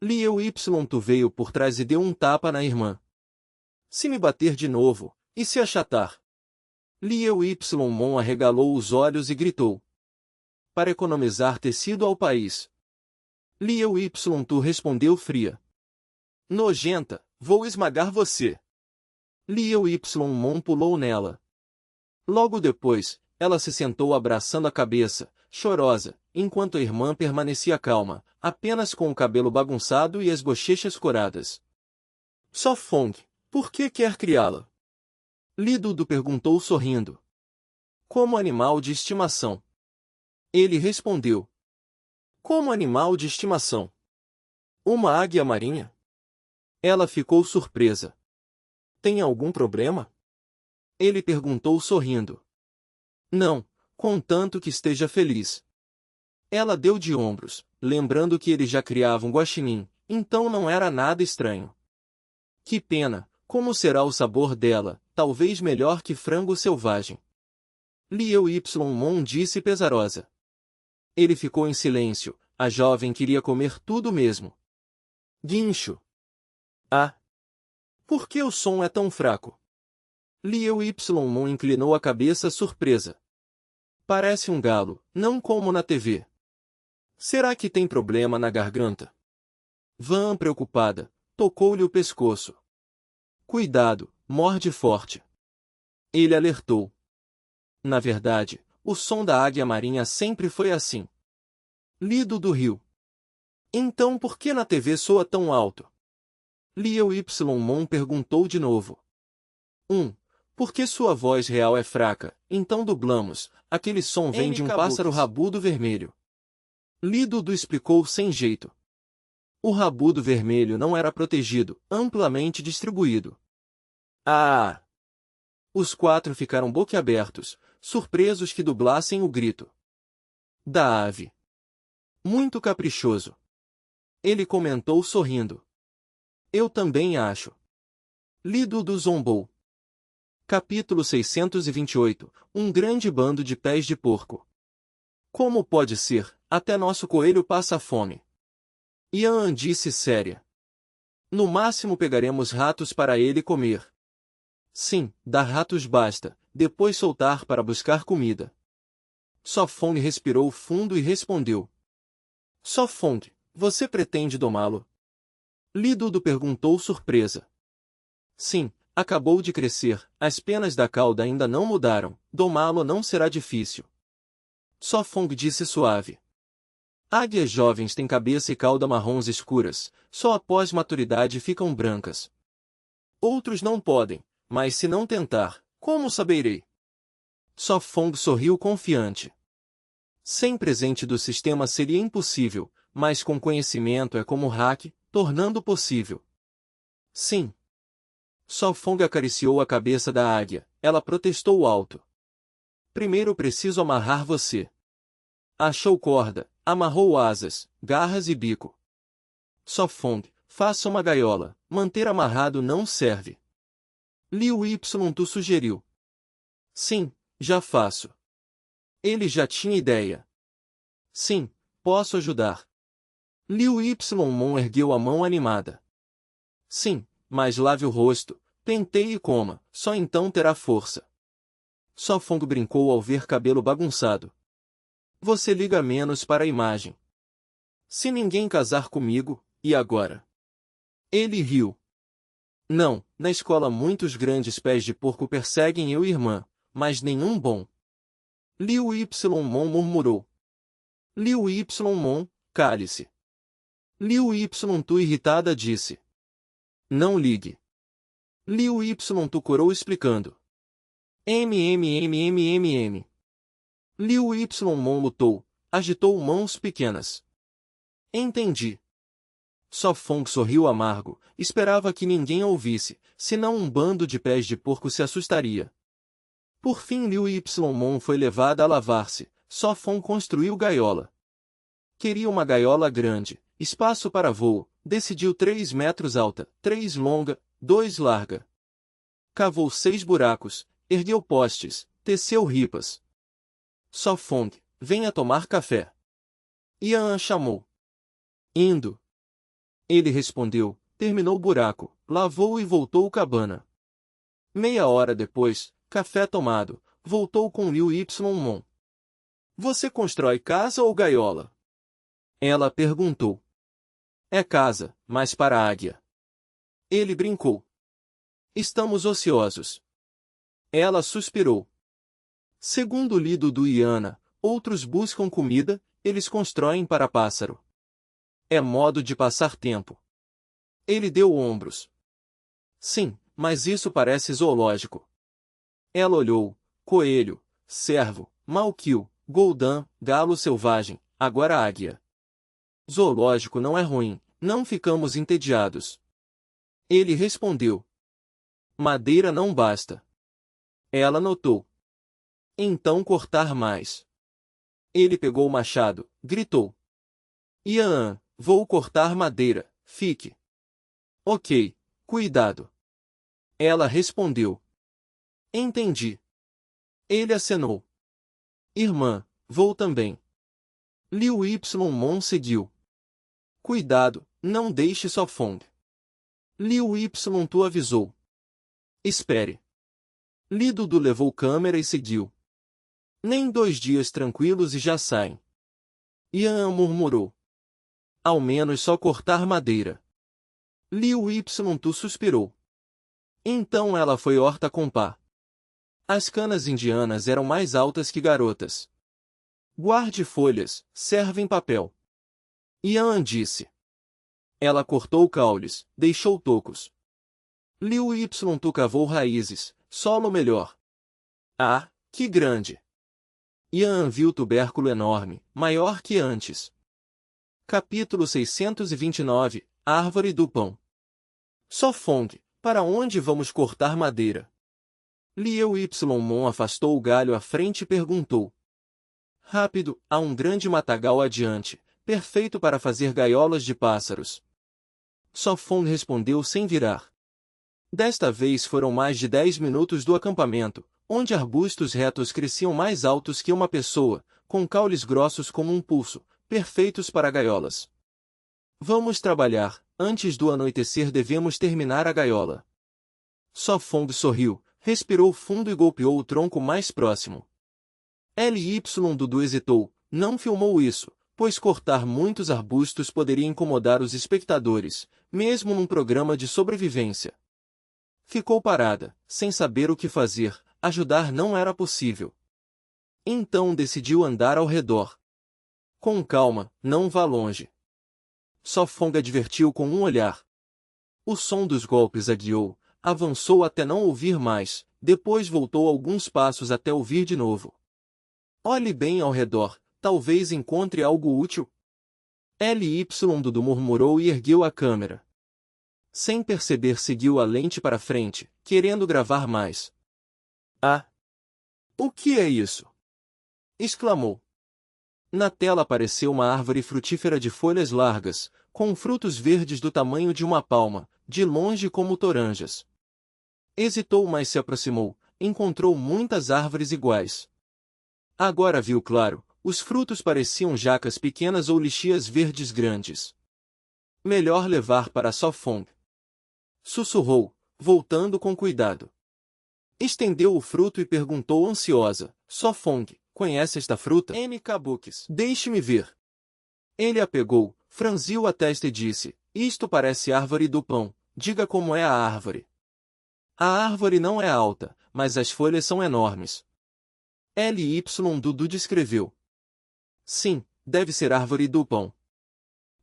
Liu Ymon veio por trás e deu um tapa na irmã. Se me bater de novo, e se achatar? Liu Ymon arregalou os olhos e gritou. Para economizar tecido ao país. Liu Ymon respondeu fria. Nojenta, vou esmagar você. Liu Ymon pulou nela. Logo depois, ela se sentou abraçando a cabeça, chorosa, enquanto a irmã permanecia calma, apenas com o cabelo bagunçado e as bochechas coradas. Sofong, por que quer criá-la? Lídudo perguntou sorrindo. Como animal de estimação. Ele respondeu. Como animal de estimação? Uma águia marinha? Ela ficou surpresa. Tem algum problema? Ele perguntou sorrindo. Não, contanto que esteja feliz. Ela deu de ombros, lembrando que ele já criava um guaxinim, então não era nada estranho. Que pena, como será o sabor dela, talvez melhor que frango selvagem. Liu Ymon disse pesarosa. Ele ficou em silêncio, a jovem queria comer tudo mesmo. Guincho. Ah! Por que o som é tão fraco? Liu Ymon inclinou a cabeça surpresa. Parece um galo, não como na TV. Será que tem problema na garganta? Van, preocupada, tocou-lhe o pescoço. Cuidado, morde forte. Ele alertou. Na verdade, o som da águia marinha sempre foi assim. Lido do rio. Então por que na TV soa tão alto? Liu Ymon perguntou de novo. Porque sua voz real é fraca, então dublamos. Aquele som vem de um pássaro rabudo vermelho. Li Dudu explicou sem jeito. O rabudo vermelho não era protegido, amplamente distribuído. Ah! Os 4 ficaram boquiabertos, surpresos que dublassem o grito da ave. Muito caprichoso. Ele comentou sorrindo. Eu também acho. Li Dudu zombou. Capítulo 628. Um grande bando de pés de porco. Como pode ser? Até nosso coelho passa fome. Ian disse séria. No máximo pegaremos ratos para ele comer. Sim, dar ratos basta, depois soltar para buscar comida. Sofong respirou fundo e respondeu. Sofong, você pretende domá-lo? Li Dudu perguntou surpresa. Sim, acabou de crescer, as penas da cauda ainda não mudaram, domá-lo não será difícil. Sofong disse suave. Águias jovens têm cabeça e cauda marrons escuras, só após maturidade ficam brancas. Outros não podem, mas se não tentar, como saberei? Sofong sorriu confiante. Sem presente do sistema seria impossível, mas com conhecimento é como hack, tornando possível. Sim. Sofong acariciou a cabeça da águia, ela protestou alto. Primeiro preciso amarrar você. Achou corda, amarrou asas, garras e bico. Sofong, faça uma gaiola, manter amarrado não serve. Liu Tu sugeriu. Sim, já faço. Ele já tinha ideia. Sim, posso ajudar. Liu Mon ergueu a mão animada. Sim, mas lave o rosto, penteie e coma, só então terá força. Sofong brincou ao ver cabelo bagunçado. Você liga menos para a imagem. Se ninguém casar comigo, e agora? Ele riu. Não, na escola muitos grandes pés de porco perseguem eu e irmã, mas nenhum bom. Liu Mon murmurou. Liu Mon, cale-se. Liu Tu irritada disse. Não ligue. Liu Tu corou explicando. M. Liu Mon lutou, agitou mãos pequenas. Entendi. Sofong sorriu amargo, esperava que ninguém ouvisse, senão um bando de pés de porco se assustaria. Por fim Liu Mon foi levada a lavar-se, Sofong construiu gaiola. Queria uma gaiola grande, espaço para voo, decidiu 3 metros alta, 3 longa, 2 larga. Cavou 6 buracos, ergueu postes, teceu ripas. Sofong, venha tomar café. Ian chamou. Indo. Ele respondeu, terminou o buraco, lavou e voltou cabana. Meia hora depois, café tomado, voltou com Liu Mon. Você constrói casa ou gaiola? Ela perguntou. É casa, mas para a águia. Ele brincou. Estamos ociosos. Ela suspirou. Segundo o lido do Iana, outros buscam comida, eles constroem para pássaro. É modo de passar tempo. Ele deu ombros. Sim, mas isso parece zoológico. Ela olhou. Coelho, cervo, malquio, goldan, galo selvagem, agora águia. Zoológico não é ruim, não ficamos entediados. Ele respondeu. Madeira não basta. Ela notou. Então cortar mais. Ele pegou o machado, gritou. Ian, vou cortar madeira, fique. Ok, cuidado. Ela respondeu. Entendi. Ele acenou. Irmã, vou também. Liu Mon seguiu. Cuidado, não deixe Sofong. Liu Tu avisou. Espere. Li Dudu levou câmera e seguiu. Nem 2 dias tranquilos e já saem. Ian murmurou. Ao menos só cortar madeira. Liu Tu suspirou. Então ela foi horta com pá. As canas indianas eram mais altas que garotas. Guarde folhas, servem papel. Ian disse. Ela cortou caules, deixou tocos. Liu Tu cavou raízes, solo melhor. Ah, que grande! Ian viu tubérculo enorme, maior que antes. Capítulo 629, Árvore do Pão. Sofong, para onde vamos cortar madeira? Liu Ymon afastou o galho à frente e perguntou. Rápido, há um grande matagal adiante, perfeito para fazer gaiolas de pássaros. Sofong respondeu sem virar. Desta vez foram mais de 10 minutos do acampamento, onde arbustos retos cresciam mais altos que uma pessoa, com caules grossos como um pulso, perfeitos para gaiolas. Vamos trabalhar, antes do anoitecer devemos terminar a gaiola. Sofong sorriu, respirou fundo e golpeou o tronco mais próximo. Ly Dudu hesitou, não filmou isso, pois cortar muitos arbustos poderia incomodar os espectadores, mesmo num programa de sobrevivência. Ficou parada, sem saber o que fazer, ajudar não era possível. Então decidiu andar ao redor. Com calma, não vá longe. Sofong advertiu com um olhar. O som dos golpes a guiou, avançou até não ouvir mais, depois voltou alguns passos até ouvir de novo. Olhe bem ao redor, talvez encontre algo útil. Ly Dudu murmurou e ergueu a câmera. Sem perceber seguiu a lente para frente, querendo gravar mais. Ah! O que é isso? Exclamou. Na tela apareceu uma árvore frutífera de folhas largas, com frutos verdes do tamanho de uma palma, de longe como toranjas. Hesitou, mas se aproximou, encontrou muitas árvores iguais. Agora viu claro, os frutos pareciam jacas pequenas ou lixias verdes grandes. Melhor levar para Sofong. Sussurrou, voltando com cuidado. Estendeu o fruto e perguntou ansiosa, Sofong, conhece esta fruta? Kabukis. Deixe-me ver. Ele a pegou, franziu a testa e disse, isto parece árvore do pão, diga como é a árvore. A árvore não é alta, mas as folhas são enormes. Ly Dudu descreveu. Sim, deve ser árvore do pão.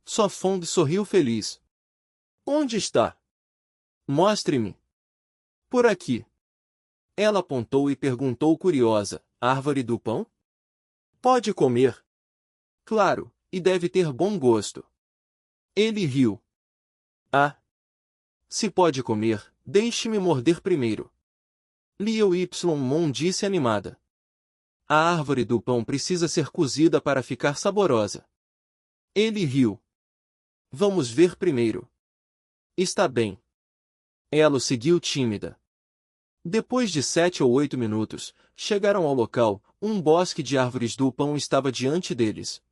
Sofong sorriu feliz. Onde está? Mostre-me. Por aqui. Ela apontou e perguntou curiosa, árvore do pão? Pode comer? Claro, e deve ter bom gosto. Ele riu. Ah! Se pode comer, deixe-me morder primeiro. Liu Ymon disse animada. A árvore do pão precisa ser cozida para ficar saborosa. Ele riu. Vamos ver primeiro. Está bem. Ela seguiu tímida. Depois de 7 ou 8 minutos, chegaram ao local, um bosque de árvores do pão estava diante deles.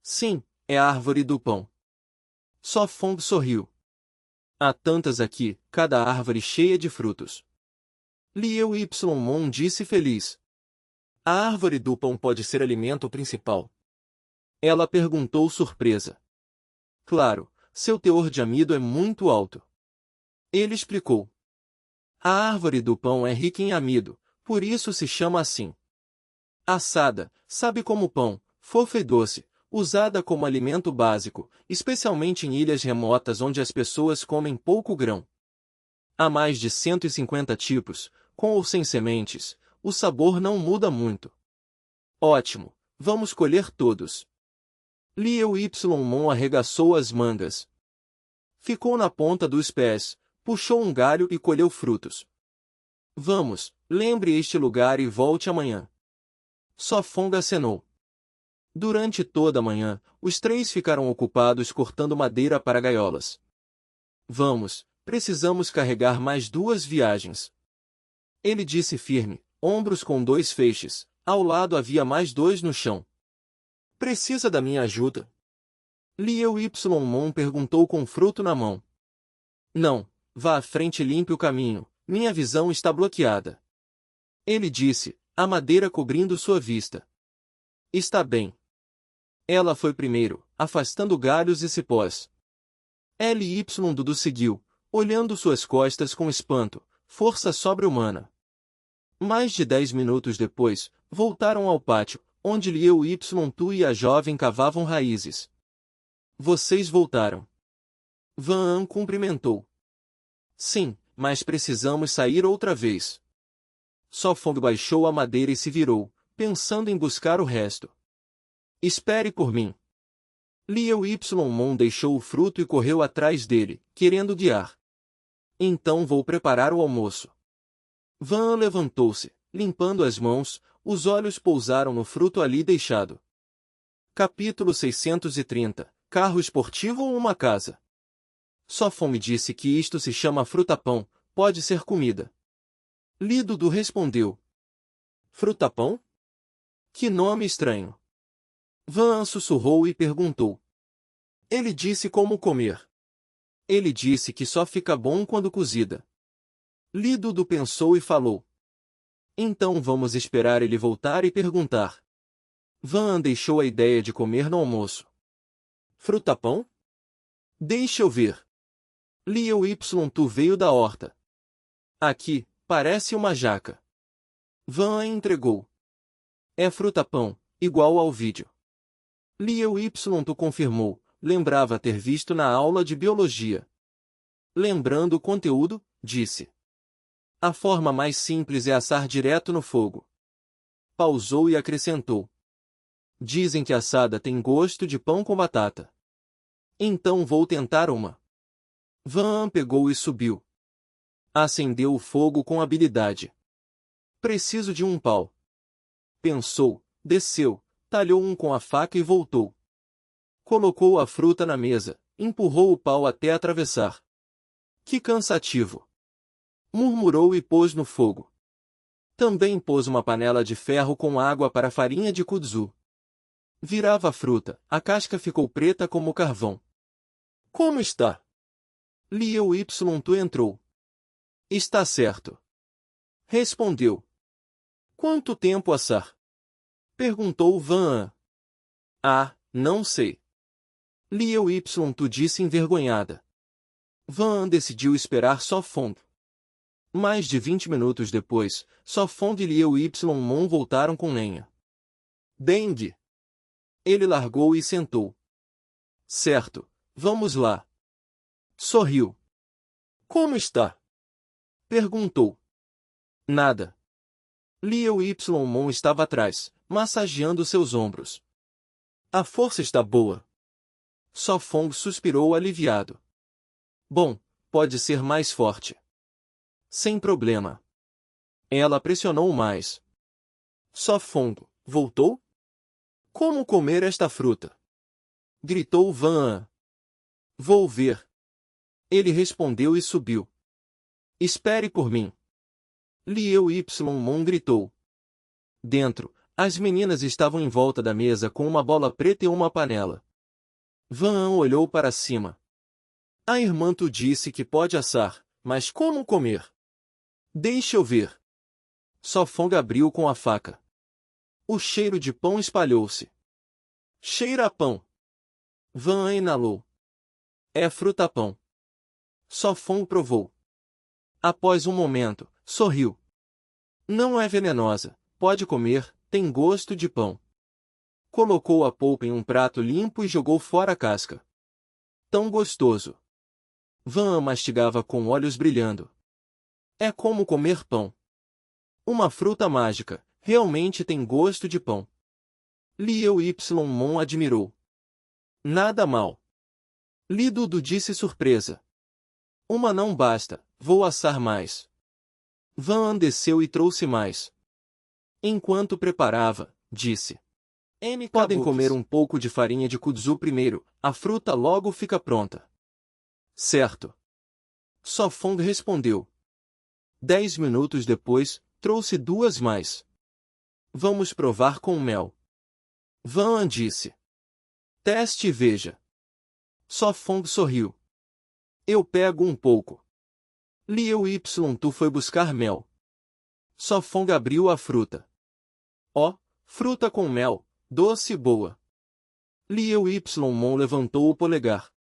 Sim, é a árvore do pão. Sofong sorriu. Há tantas aqui, cada árvore cheia de frutos. Liu Ymon disse feliz. A árvore do pão pode ser alimento principal? Ela perguntou surpresa. Claro, seu teor de amido é muito alto. Ele explicou. A árvore do pão é rica em amido, por isso se chama assim. Assada, sabe como pão, fofa e doce, usada como alimento básico, especialmente em ilhas remotas onde as pessoas comem pouco grão. Há mais de 150 tipos, com ou sem sementes, o sabor não muda muito. Ótimo, vamos colher todos. Liu Ymon arregaçou as mangas. Ficou na ponta dos pés, puxou um galho e colheu frutos. Vamos, lembre este lugar e volte amanhã. Sofong acenou. Durante toda a manhã, os 3 ficaram ocupados cortando madeira para gaiolas. Vamos, precisamos carregar mais 2 viagens. Ele disse firme, ombros com 2 feixes, ao lado havia mais 2 no chão. Precisa da minha ajuda? Liu Ymon perguntou com fruto na mão. Não, vá à frente e limpe o caminho, minha visão está bloqueada. Ele disse, a madeira cobrindo sua vista. Está bem. Ela foi primeiro, afastando galhos e cipós. Ly Dudu seguiu, olhando suas costas com espanto, força sobre-humana. Mais de 10 minutos depois, voltaram ao pátio, onde Liu Ymon e a jovem cavavam raízes. Vocês voltaram. Van An cumprimentou. Sim, mas precisamos sair outra vez. Sofong baixou a madeira e se virou, pensando em buscar o resto. Espere por mim. Liu Yimon deixou o fruto e correu atrás dele, querendo guiar. Então vou preparar o almoço. Van levantou-se, limpando as mãos, os olhos pousaram no fruto ali deixado. Capítulo 630. Carro esportivo ou uma casa? Sofong disse que isto se chama fruta-pão, pode ser comida. Li Dudu respondeu. Fruta-pão? Que nome estranho. Van sussurrou e perguntou. Ele disse como comer. Ele disse que só fica bom quando cozida. Li Dudu pensou e falou. Então vamos esperar ele voltar e perguntar. Van deixou a ideia de comer no almoço. Fruta-pão? Deixa eu ver. Liu Ytu veio da horta. Aqui, parece uma jaca. Van entregou. É fruta-pão, igual ao vídeo. Liu Ytu confirmou, lembrava ter visto na aula de biologia. Lembrando o conteúdo, disse. A forma mais simples é assar direto no fogo. Pausou e acrescentou. Dizem que assada tem gosto de pão com batata. Então vou tentar uma. Van pegou e subiu. Acendeu o fogo com habilidade. Preciso de um pau. Pensou, desceu, talhou um com a faca e voltou. Colocou a fruta na mesa, empurrou o pau até atravessar. Que cansativo! Murmurou e pôs no fogo. Também pôs uma panela de ferro com água para farinha de kudzu. Virava a fruta, a casca ficou preta como carvão. Como está? Liu Ytu entrou. Está certo. Respondeu. Quanto tempo assar? Perguntou Van. Ah, não sei. Liu Ytu disse envergonhada. Van decidiu esperar Sofong. Mais de 20 minutos depois, Sofong e Liu Yimon voltaram com lenha. Deng. Ele largou e sentou. Certo, vamos lá. Sorriu. Como está? Perguntou. Nada. Liu Yimon estava atrás, massageando seus ombros. A força está boa. Sofong suspirou aliviado. Bom, pode ser mais forte. Sem problema. Ela pressionou mais. Sofong, voltou? Como comer esta fruta? Gritou Van. Vou ver. Ele respondeu e subiu. Espere por mim. Liu Yimon gritou. Dentro, as meninas estavam em volta da mesa com uma bola preta e uma panela. Van olhou para cima. A irmã tu disse que pode assar, mas como comer? Deixa eu ver. Sofong abriu com a faca. O cheiro de pão espalhou-se. Cheira a pão. Van inalou. É fruta-pão. Sofong provou. Após um momento, sorriu. Não é venenosa, pode comer, tem gosto de pão. Colocou a polpa em um prato limpo e jogou fora a casca. Tão gostoso. Van mastigava com olhos brilhando. É como comer pão. Uma fruta mágica, realmente tem gosto de pão. Liu Yimon admirou. Nada mal. Li Dudu disse surpresa. Uma não basta, vou assar mais. Van desceu e trouxe mais. Enquanto preparava, disse. Podem comer um pouco de farinha de kudzu primeiro, a fruta logo fica pronta. Certo. Sofong respondeu. 10 minutos depois, trouxe duas mais. Vamos provar com mel. Van disse. Teste e veja. Sofong sorriu. Eu pego um pouco. Liu Ytu foi buscar mel. Sofong abriu a fruta. Ó, fruta com mel, doce e boa. Liu Yimon levantou o polegar.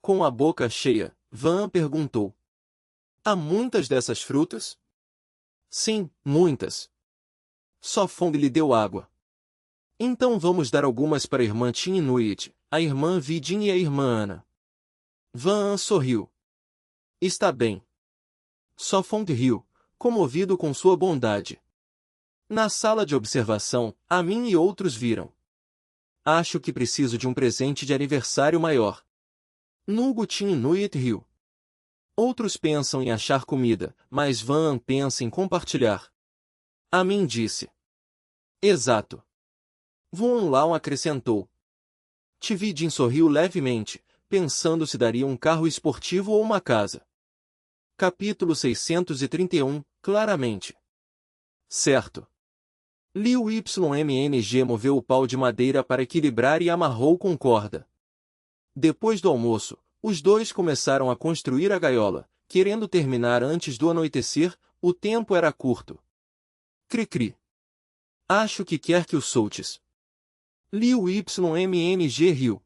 Com a boca cheia, Van perguntou. Há muitas dessas frutas? Sim, muitas. Sofong lhe deu água. Então vamos dar algumas para a irmã Tin Inuit, a irmã Vidin e a irmã Ana. Van sorriu. Está bem. Sofong riu, comovido com sua bondade. Na sala de observação, a mim e outros viram. Acho que preciso de um presente de aniversário maior. Nugget Inuit riu. Outros pensam em achar comida, mas Van pensa em compartilhar. A mim disse. Exato. Von Law acrescentou. Tvidin sorriu levemente, pensando se daria um carro esportivo ou uma casa. Capítulo 631, claramente. Certo. Liu YMNG moveu o pau de madeira para equilibrar e amarrou com corda. Depois do almoço, os dois começaram a construir a gaiola, querendo terminar antes do anoitecer, o tempo era curto. Cri-cri. Acho que quer que o soltes. Liu YMNG riu.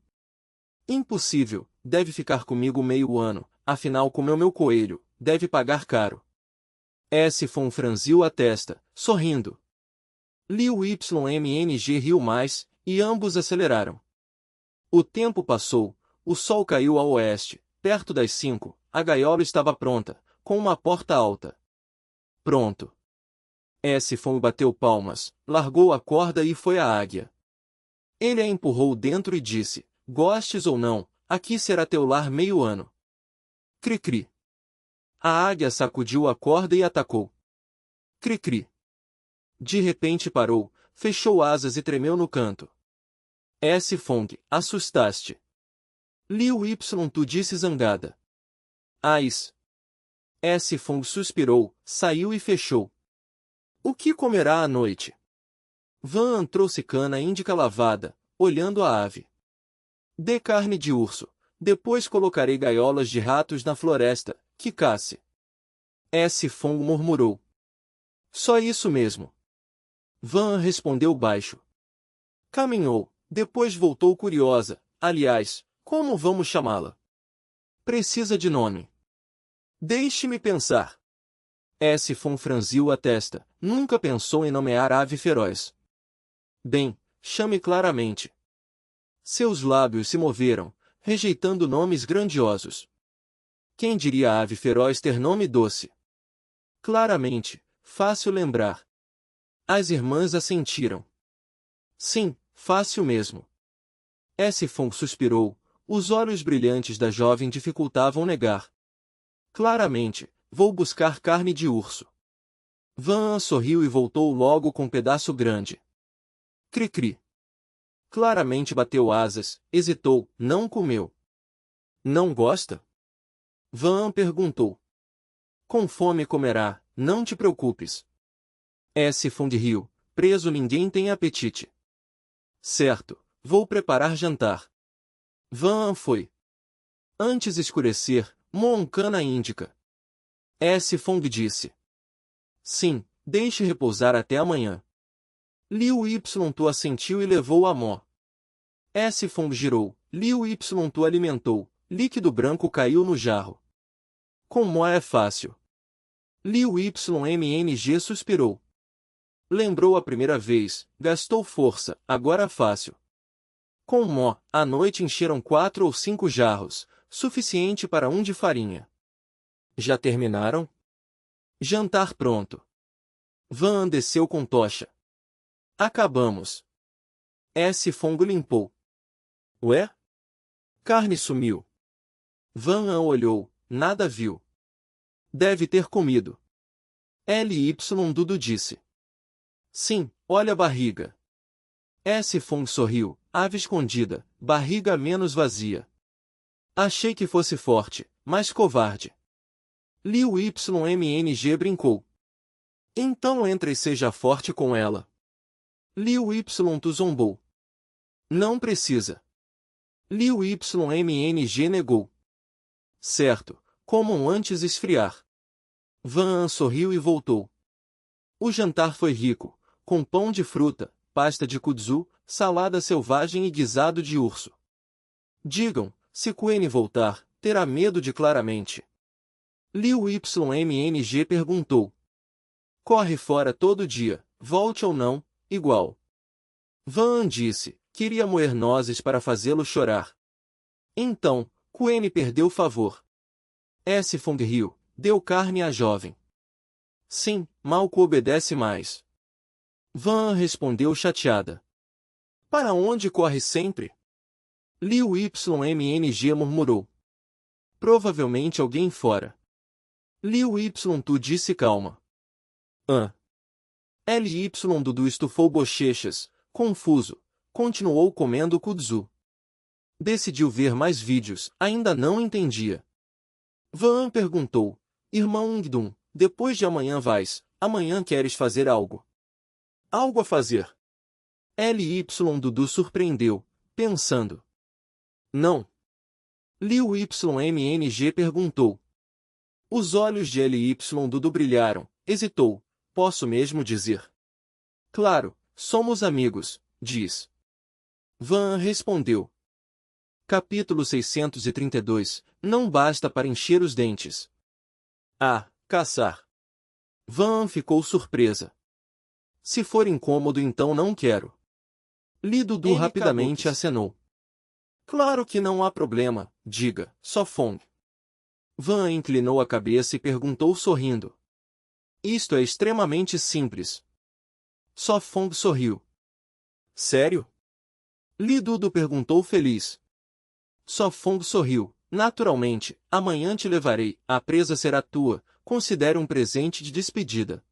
Impossível, deve ficar comigo meio ano, afinal comeu meu coelho, deve pagar caro. S-Fon franziu a testa, sorrindo. Liu YMNG riu mais, e ambos aceleraram. O tempo passou, o sol caiu a oeste, perto das 5, a gaiola estava pronta, com uma porta alta. Pronto. S-Fon bateu palmas, largou a corda e foi à águia. Ele a empurrou dentro e disse, gostes ou não, aqui será teu lar meio ano. Cri-cri. A águia sacudiu a corda e atacou. Cri-cri. De repente parou, fechou asas e tremeu no canto. S-Fong, assustaste. Liu Y tu disse zangada. Ais. S-Fong suspirou, saiu e fechou. O que comerá à noite? Van trouxe cana índica lavada, olhando a ave. Dê carne de urso, depois colocarei gaiolas de ratos na floresta, que casse. S-Fong murmurou. Só isso mesmo. Van respondeu baixo. Caminhou, depois voltou curiosa. Aliás, como vamos chamá-la? Precisa de nome. Deixe-me pensar. S-Fon franziu a testa, nunca pensou em nomear ave feroz. Bem, chame claramente. Seus lábios se moveram, rejeitando nomes grandiosos. Quem diria ave feroz ter nome doce? Claramente, fácil lembrar. As irmãs assentiram. Sim, fácil mesmo. S-Fon suspirou, os olhos brilhantes da jovem dificultavam negar. Claramente, vou buscar carne de urso. Van sorriu e voltou logo com um pedaço grande. Cri-cri. Claramente bateu asas, hesitou, não comeu. Não gosta? Van perguntou. Com fome comerá, não te preocupes. S-Fon riu, preso ninguém tem apetite. Certo, vou preparar jantar. Van foi. Antes escurecer, Moncana índica. S-Fon disse. Sim, deixe repousar até amanhã. Liu Y tu assentiu e levou a mó. S-Fon girou, Liu Y tu alimentou, líquido branco caiu no jarro. Com mó é fácil. Liu YMNG suspirou. Lembrou a primeira vez, gastou força, agora fácil. Com mó, à noite encheram 4 ou 5 jarros, suficiente para um de farinha. Já terminaram? Jantar pronto. Van desceu com tocha. Acabamos. S-Fong limpou. Ué? Carne sumiu. Van olhou, nada viu. Deve ter comido. Ly Dudu disse. Sim, olha a barriga. S-Fong sorriu, ave escondida, barriga menos vazia. Achei que fosse forte, mas covarde. Liu YMNG brincou. Então entra e seja forte com ela. Liu tu zombou. Não precisa. Liu YMNG negou. Certo, comam antes esfriar. Van sorriu e voltou. O jantar foi rico, com pão de fruta, pasta de kudzu, salada selvagem e guisado de urso. Digam, se Quene voltar, terá medo de claramente. Liu YMNG perguntou. Corre fora todo dia, volte ou não, igual. Van disse, queria moer nozes para fazê-lo chorar. Então, Quene perdeu favor. S-Fong riu, deu carne à jovem. Sim, Malco obedece mais. Van respondeu chateada. Para onde corre sempre? Liu YMNG murmurou. Provavelmente alguém fora. Liu Y Tu disse calma. LY Dudu estufou bochechas, confuso, continuou comendo kudzu. Decidiu ver mais vídeos, ainda não entendia. Van perguntou, irmão Ungdum, depois de amanhã amanhã queres fazer algo? Algo a fazer? LY Dudu surpreendeu, pensando. Não. Liu YMNG perguntou. Os olhos de LY Dudu brilharam, hesitou. Posso mesmo dizer? Claro, somos amigos, diz. Van respondeu. Capítulo 632. Não basta para encher os dentes. Caçar. Van ficou surpresa. Se for incômodo então não quero. Li Dudu rapidamente acenou. Claro que não há problema, diga, Sofong. Van inclinou a cabeça e perguntou sorrindo. Isto é extremamente simples. Sofong sorriu. Sério? Li Dudu perguntou feliz. Sofong sorriu. Naturalmente, amanhã te levarei, a presa será tua, considere um presente de despedida.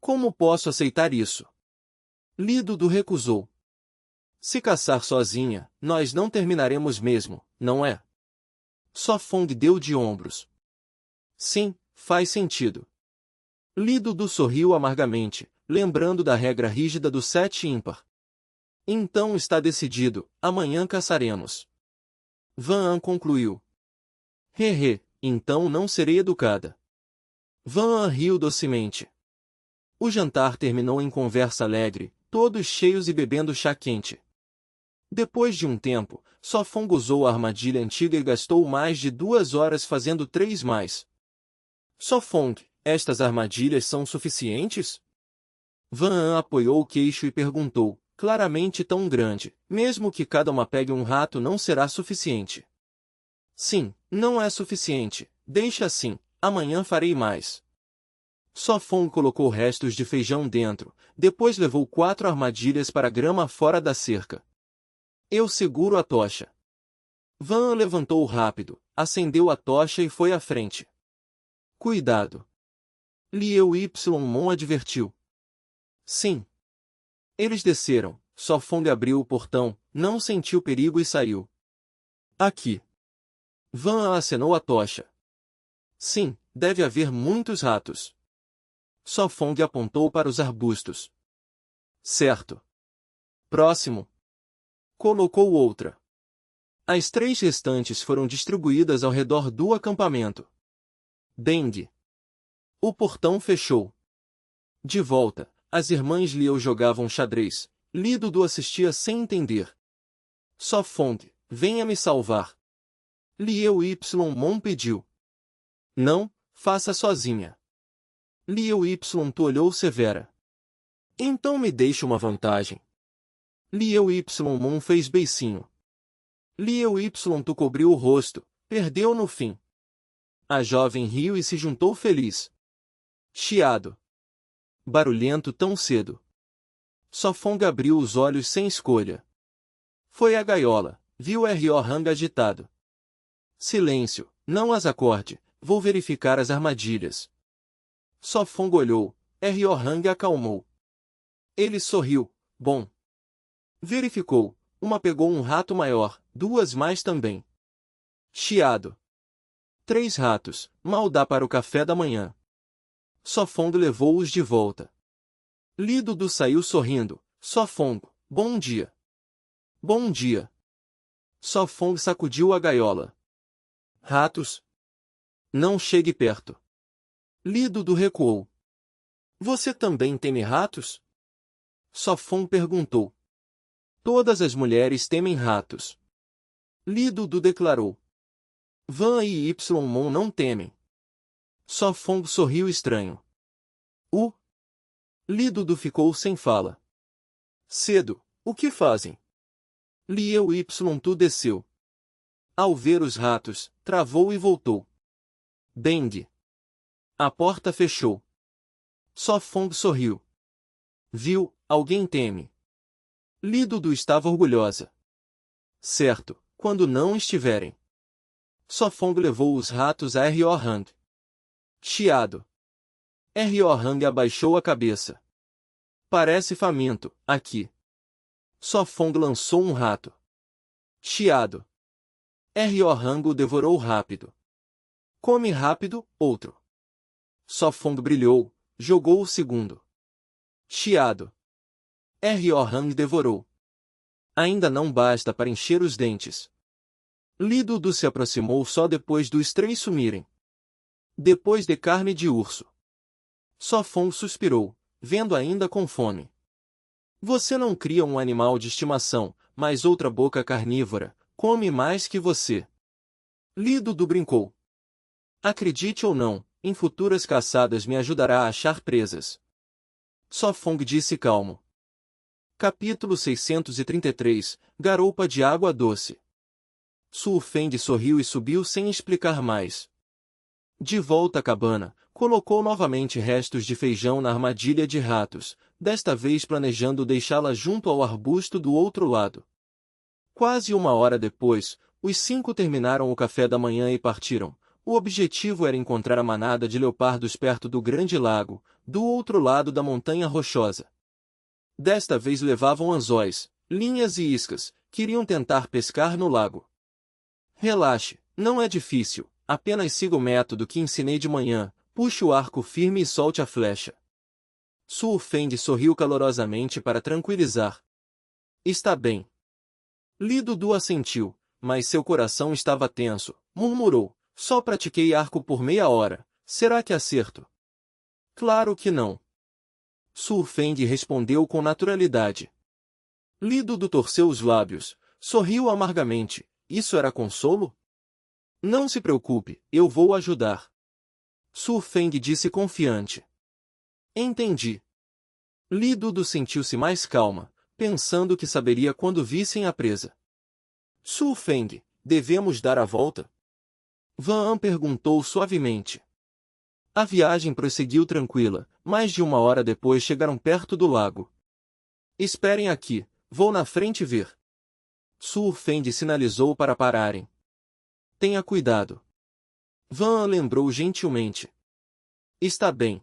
Como posso aceitar isso? Li Dudu recusou. Se caçar sozinha, nós não terminaremos mesmo, não é? Sofong deu de ombros. Sim, faz sentido. Li Dudu sorriu amargamente, lembrando da regra rígida do 7 ímpar. Então está decidido, amanhã caçaremos. Van concluiu. Então não serei educada. Van riu docemente. O jantar terminou em conversa alegre, todos cheios e bebendo chá quente. Depois de um tempo, Sofong usou a armadilha antiga e gastou mais de 2 horas fazendo 3 mais. Sofong, estas armadilhas são suficientes? Van apoiou o queixo e perguntou, claramente tão grande, mesmo que cada uma pegue um rato não será suficiente. Sim, não é suficiente, deixa assim, amanhã farei mais. Sofong colocou restos de feijão dentro, depois levou 4 armadilhas para a grama fora da cerca. Eu seguro a tocha. Van levantou rápido, acendeu a tocha e foi à frente. Cuidado. Liu Ymon advertiu. Sim. Eles desceram, Sofong abriu o portão, não sentiu perigo e saiu. Aqui. Van acenou a tocha. Sim, deve haver muitos ratos. Sofong apontou para os arbustos. Certo. Próximo. Colocou outra. As 3 restantes foram distribuídas ao redor do acampamento. Dengue. O portão fechou. De volta, as irmãs Liu jogavam xadrez. Li Dudu assistia sem entender. Sofong, venha me salvar. Liu Ymon pediu. Não, faça sozinha. Liu Tu olhou severa. Então me deixe uma vantagem. Liu Ymon fez beicinho. Liu Tu cobriu o rosto, perdeu no fim. A jovem riu e se juntou feliz. Chiado. Barulhento tão cedo. Sofong abriu os olhos sem escolha. Foi à gaiola, viu Ryohang agitado. Silêncio, não as acorde, vou verificar as armadilhas. Sofong olhou, Ryohang acalmou. Ele sorriu, bom. Verificou, uma pegou um rato maior, 2 mais também. Chiado. 3 ratos, mal dá para o café da manhã. Sofong levou-os de volta. Li Dudu saiu sorrindo. Sofong, bom dia. Bom dia. Sofong sacudiu a gaiola. Ratos? Não chegue perto. Li Dudu recuou. Você também teme ratos? Sofong perguntou. Todas as mulheres temem ratos. Li Dudu declarou. Van e Ymon não temem. Sofong sorriu estranho. Li Dudu ficou sem fala. Cedo, o que fazem? Liu Tu desceu. Ao ver os ratos, travou e voltou. Dengue. A porta fechou. Só Fong sorriu. Viu, alguém teme. Li Dudu estava orgulhosa. Certo, quando não estiverem. Só Fong levou os ratos a R.O. Hang. Chiado. R.O. Hang abaixou a cabeça. Parece faminto, aqui. Só Fong lançou um rato. Chiado. R.O. Hang o devorou rápido. Come rápido, outro. Só Fong brilhou, jogou o segundo. Chiado. R.O. Hang devorou. Ainda não basta para encher os dentes. Li Dudu se aproximou só depois dos três sumirem. Depois de carne de urso. Só Fong suspirou, vendo ainda com fome. Você não cria um animal de estimação, mas outra boca carnívora, come mais que você. Li Dudu brincou. Acredite ou não, em futuras caçadas me ajudará a achar presas. Só Fong disse calmo. Capítulo 633, Garoupa de Água Doce. Su Feng sorriu e subiu sem explicar mais. De volta à cabana, colocou novamente restos de feijão na armadilha de ratos, desta vez planejando deixá-la junto ao arbusto do outro lado. Quase uma hora depois, os 5 terminaram o café da manhã e partiram. O objetivo era encontrar a manada de leopardos perto do grande lago, do outro lado da montanha rochosa. Desta vez levavam anzóis, linhas e iscas, queriam tentar pescar no lago. Relaxe, não é difícil, apenas siga o método que ensinei de manhã, puxe o arco firme e solte a flecha. Su Feng sorriu calorosamente para tranquilizar. Está bem. Li Dudu assentiu, mas seu coração estava tenso, murmurou. Só pratiquei arco por meia hora, será que acerto? Claro que não. Su Feng respondeu com naturalidade. Li Dudu torceu os lábios, sorriu amargamente. Isso era consolo? Não se preocupe, eu vou ajudar. Su Feng disse confiante. Entendi. Li Dudu sentiu-se mais calma, pensando que saberia quando vissem a presa. Su Feng, devemos dar a volta? Van An perguntou suavemente. A viagem prosseguiu tranquila, mais de uma hora depois chegaram perto do lago. Esperem aqui, vou na frente ver. Su Feng sinalizou para pararem. Tenha cuidado. Van An lembrou gentilmente. Está bem.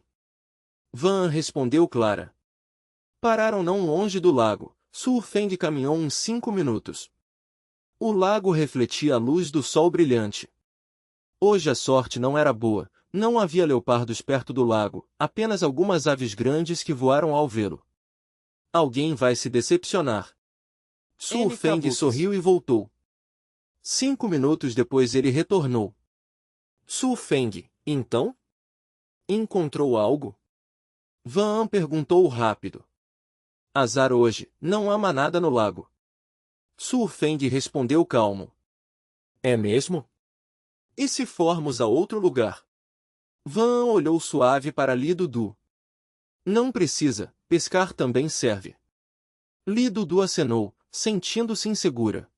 Van An respondeu clara. Pararam não longe do lago. Su Feng caminhou uns 5 minutos. O lago refletia a luz do sol brilhante. Hoje a sorte não era boa, não havia leopardos perto do lago, apenas algumas aves grandes que voaram ao vê-lo. Alguém vai se decepcionar. Su Feng sorriu e voltou. 5 minutos depois ele retornou. Su Feng, então? Encontrou algo? Van An perguntou rápido. Azar hoje, não há manada no lago. Su Feng respondeu calmo. É mesmo? E se formos a outro lugar? Van An olhou suave para Li Dudu. Não precisa, pescar também serve. Li Dudu acenou, sentindo-se insegura.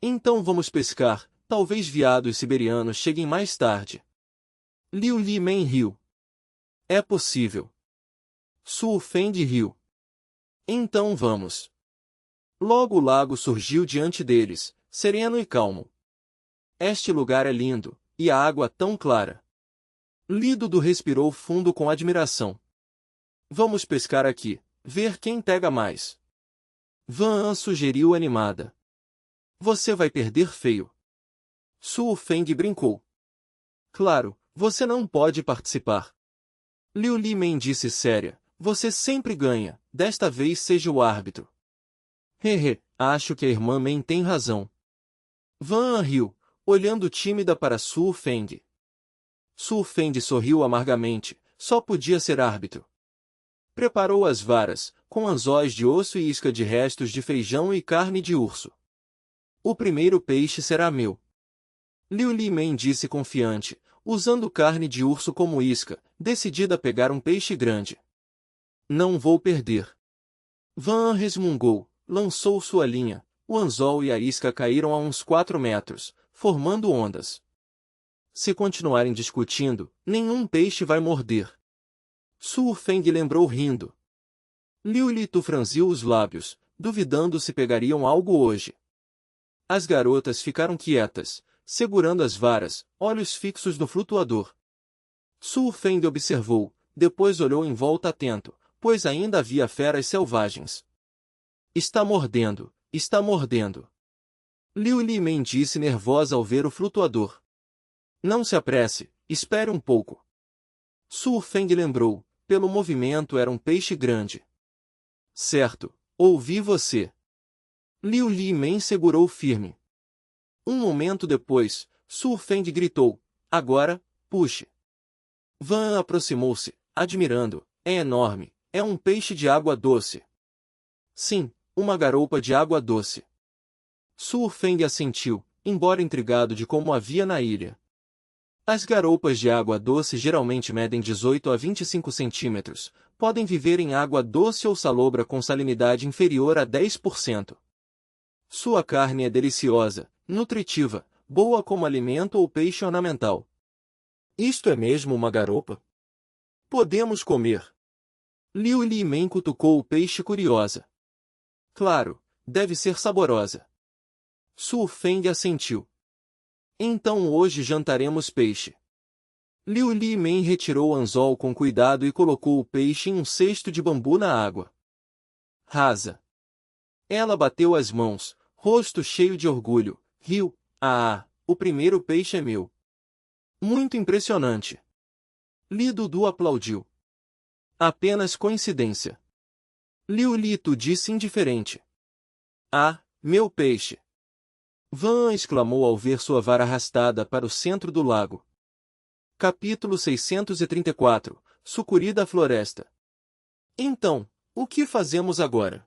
Então vamos pescar, talvez veados siberianos cheguem mais tarde. Liu Li Men riu. É possível. Su Feng riu. Então vamos. Logo o lago surgiu diante deles, sereno e calmo. Este lugar é lindo, e a água tão clara. Li Dudu respirou fundo com admiração. Vamos pescar aqui, ver quem pega mais. Van An sugeriu animada. Você vai perder feio. Su Feng brincou. Claro, você não pode participar. Liu Li Men disse séria. Você sempre ganha, desta vez seja o árbitro. Hehe, acho que a irmã Men tem razão. Van An riu, olhando tímida para Su Feng. Su Feng sorriu amargamente, só podia ser árbitro. Preparou as varas, com anzóis de osso e isca de restos de feijão e carne de urso. O primeiro peixe será meu. Liu Li Men disse confiante, usando carne de urso como isca, decidida a pegar um peixe grande. Não vou perder. Van An resmungou, lançou sua linha, o anzol e a isca caíram a uns 4 metros, formando ondas. Se continuarem discutindo, nenhum peixe vai morder. Su Feng lembrou rindo. Liu Li Tu franziu os lábios, duvidando se pegariam algo hoje. As garotas ficaram quietas, segurando as varas, olhos fixos no flutuador. Su Feng observou, depois olhou em volta atento, pois ainda havia feras selvagens. Está mordendo, está mordendo. Liu Li Men disse nervosa ao ver o flutuador. Não se apresse, espere um pouco. Su Feng lembrou, pelo movimento era um peixe grande. Certo, ouvi você. Liu Li Men segurou firme. Um momento depois, Su Feng gritou, agora, puxe. Van aproximou-se, admirando, é enorme, é um peixe de água doce. Sim, uma garoupa de água doce. Su Feng assentiu, embora intrigado de como havia na ilha. As garoupas de água doce geralmente medem 18 a 25 centímetros, podem viver em água doce ou salobra com salinidade inferior a 10%. Sua carne é deliciosa, nutritiva, boa como alimento ou peixe ornamental. Isto é mesmo uma garoupa? Podemos comer. Liu Li Men cutucou o peixe curiosa. Claro, deve ser saborosa. Su Feng assentiu. Então hoje jantaremos peixe. Liu Li Men retirou o anzol com cuidado e colocou o peixe em um cesto de bambu na água. Rasa. Ela bateu as mãos, rosto cheio de orgulho, riu. Ah, o primeiro peixe é meu. Muito impressionante. Li Dudu aplaudiu. Apenas coincidência. Liu Li Tu disse indiferente. Ah, meu peixe. Van exclamou ao ver sua vara arrastada para o centro do lago. Capítulo 634, Sucuri da Floresta. Então, o que fazemos agora?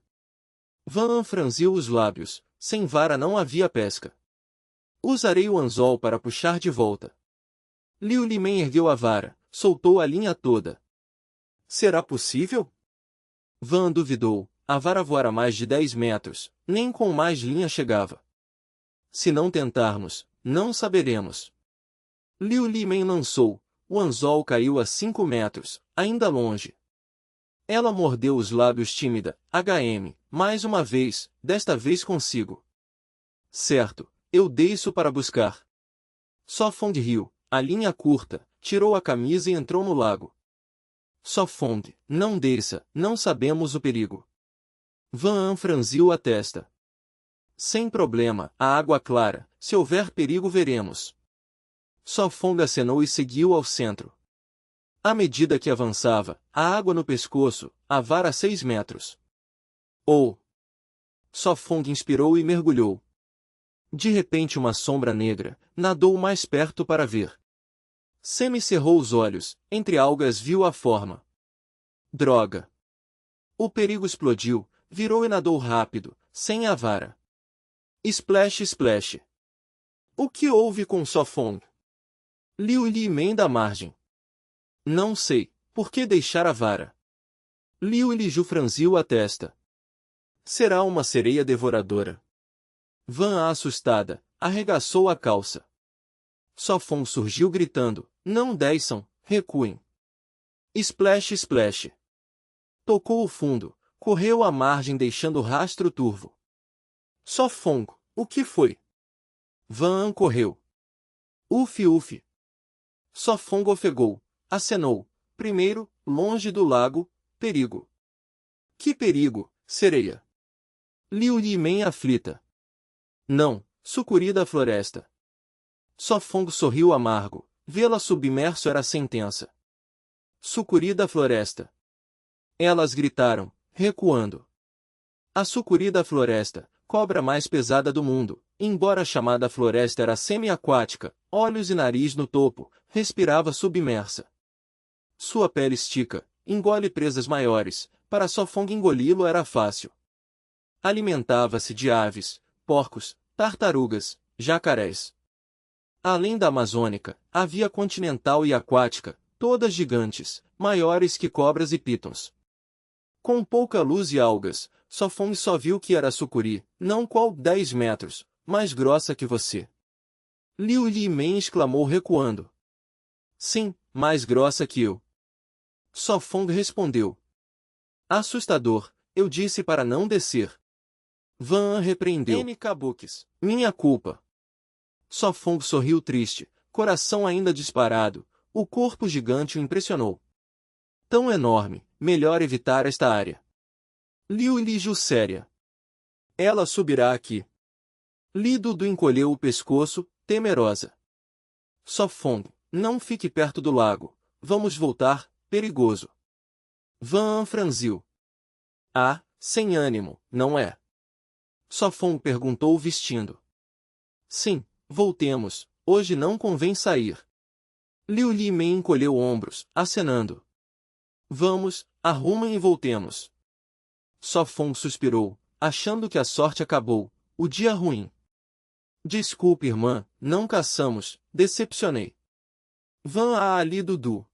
Van franziu os lábios, sem vara não havia pesca. Usarei o anzol para puxar de volta. Liu Li Men ergueu a vara, soltou a linha toda. Será possível? Van duvidou, a vara voara mais de 10 metros, nem com mais linha chegava. Se não tentarmos, não saberemos. Liu Li Men lançou, o anzol caiu a 5 metros, ainda longe. Ela mordeu os lábios tímida, mais uma vez, desta vez consigo. Certo, eu desço para buscar. Só Fong riu, a linha curta, tirou a camisa e entrou no lago. Só Fong, não desça, não sabemos o perigo. Van franziu a testa. Sem problema, a água clara, se houver perigo veremos. Só Fong acenou e seguiu ao centro. À medida que avançava, a água no pescoço, a vara a 6 metros. Oh! Só Fong inspirou e mergulhou. De repente uma sombra negra, nadou mais perto para ver. Semi cerrou os olhos, entre algas viu a forma. Droga! O perigo explodiu, virou e nadou rápido, sem a vara. Splash, splash. O que houve com Só Fong? Liu Li Men da margem. Não sei, por que deixar a vara? Liu Li Ju franziu a testa. Será uma sereia devoradora. Van assustada, arregaçou a calça. Só Fong surgiu gritando, não desçam, recuem. Splash, splash. Tocou o fundo, correu à margem deixando rastro turvo. Só Fong, o que foi? Van correu. Uf, uf. Só Fong ofegou, acenou. Primeiro, longe do lago, perigo. Que perigo, sereia? Liu Li Men aflita. Não, sucuri da floresta. Só Fong sorriu amargo, vê-la submerso era a sentença. Sucuri da floresta. Elas gritaram, recuando. A sucuri da floresta, cobra mais pesada do mundo, embora a chamada floresta era semi-aquática, olhos e nariz no topo, respirava submersa. Sua pele estica, engole presas maiores, para Só Fong engoli-lo era fácil. Alimentava-se de aves, porcos, tartarugas, jacarés. Além da amazônica, havia continental e aquática, todas gigantes, maiores que cobras e pitons. Com pouca luz e algas, Só Fong só viu que era sucuri, não qual 10 metros, mais grossa que você. Liu Li Men exclamou recuando. Sim, mais grossa que eu. Sofong respondeu. Assustador, eu disse para não descer. Van repreendeu. Kabuks. Minha culpa. Sofong sorriu triste, coração ainda disparado, o corpo gigante o impressionou. Tão enorme, melhor evitar esta área. Liu Liju séria. Ela subirá aqui. Li Dudu encolheu o pescoço, temerosa. Sofong, não fique perto do lago. Vamos voltar, perigoso. Van franziu. Ah, sem ânimo, não é? Sofong perguntou vestindo. Sim, voltemos, hoje não convém sair. Liu Li Mei encolheu ombros, acenando. Vamos, arrumem e voltemos. Sofong suspirou, achando que a sorte acabou, o dia ruim. Desculpe, irmã, não caçamos, decepcionei. Van a Li Dudu.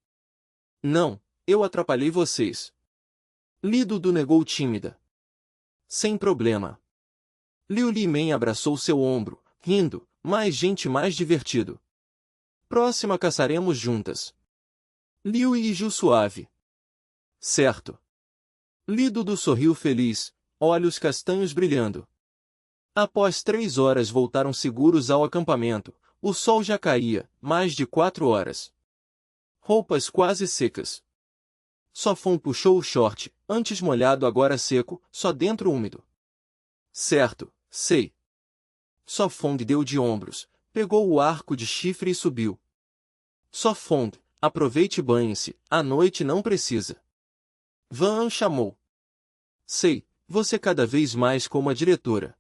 Não, eu atrapalhei vocês. Li Dudu negou tímida. Sem problema. Liu Li Mei abraçou seu ombro, rindo, mais gente mais divertido. Próxima caçaremos juntas. Liu Yiju suave. Certo. Li Dudu sorriu feliz, olhos castanhos brilhando. Após 3 horas voltaram seguros ao acampamento, o sol já caía, mais de 4 horas. Roupas quase secas. Sofong puxou o short, antes molhado agora seco, só dentro úmido. Certo, sei. Sofong deu de ombros, pegou o arco de chifre e subiu. Sofong, aproveite e banhe-se, à noite não precisa. Van chamou. Sei, você cada vez mais como a diretora.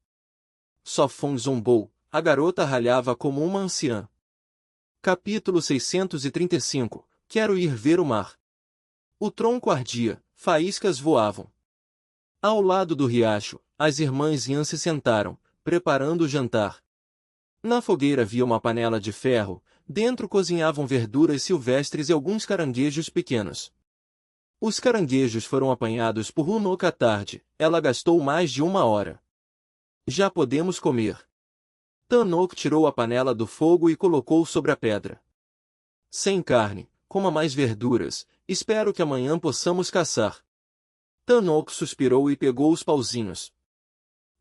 Sofong zombou, a garota ralhava como uma anciã. Capítulo 635, Quero ir ver o mar. O tronco ardia, faíscas voavam. Ao lado do riacho, as irmãs Yan se sentaram, preparando o jantar. Na fogueira havia uma panela de ferro, dentro cozinhavam verduras silvestres e alguns caranguejos pequenos. Os caranguejos foram apanhados por Hunok à tarde, ela gastou mais de 1 hora. Já podemos comer. Tanok tirou a panela do fogo e colocou sobre a pedra. Sem carne, coma mais verduras, espero que amanhã possamos caçar. Tanok suspirou e pegou os pauzinhos.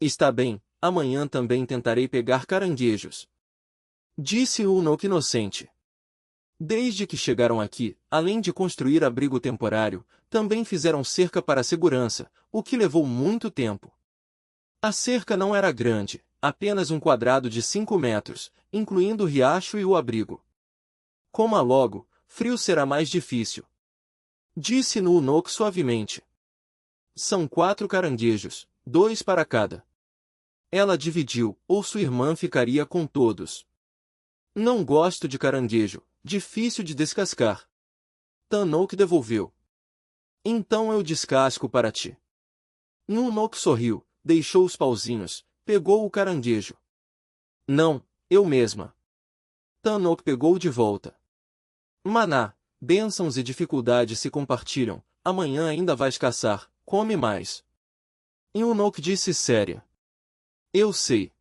Está bem, amanhã também tentarei pegar caranguejos. Disse Hunok inocente. Desde que chegaram aqui, além de construir abrigo temporário, também fizeram cerca para a segurança, o que levou muito tempo. A cerca não era grande, apenas um quadrado de 5 metros, incluindo o riacho e o abrigo. Coma logo, frio será mais difícil. Disse Hunok suavemente. São 4 caranguejos, 2 para cada. Ela dividiu, ou sua irmã ficaria com todos. Não gosto de caranguejo, difícil de descascar. Tanok devolveu. Então eu descasco para ti. Hunok sorriu, deixou os pauzinhos, pegou o caranguejo. Não, eu mesma. Tanok pegou de volta. Maná, bênçãos e dificuldades se compartilham, amanhã ainda vais caçar, come mais. Hunok disse séria. Eu sei.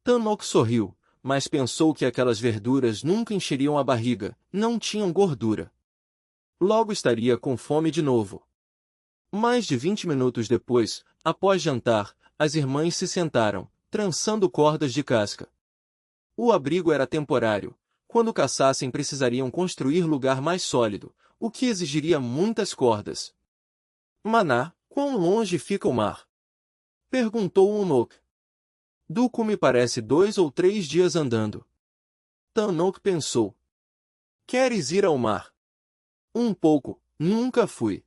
Tanok sorriu, mas pensou que aquelas verduras nunca encheriam a barriga, não tinham gordura. Logo estaria com fome de novo. Mais de 20 minutos depois, após jantar, as irmãs se sentaram, trançando cordas de casca. O abrigo era temporário. Quando caçassem precisariam construir lugar mais sólido, o que exigiria muitas cordas. Maná, quão longe fica o mar? Perguntou Hunok. Duco me parece 2 ou 3 dias andando. Tanok pensou. Queres ir ao mar? Um pouco, nunca fui.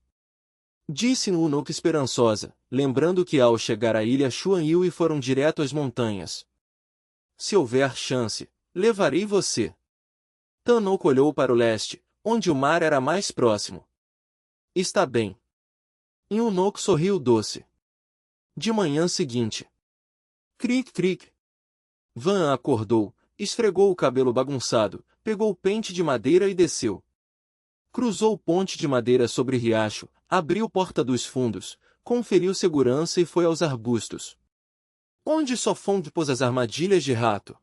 Disse Hunok esperançosa, lembrando que ao chegar à ilha Xuanyu foram direto às montanhas. Se houver chance, levarei você. Tanok olhou para o leste, onde o mar era mais próximo. Está bem. Hunok sorriu doce. De manhã seguinte. Cric, cric. Van acordou, esfregou o cabelo bagunçado, pegou o pente de madeira e desceu. Cruzou ponte de madeira sobre riacho, abriu porta dos fundos, conferiu segurança e foi aos arbustos. Onde Sofong pôs as armadilhas de rato?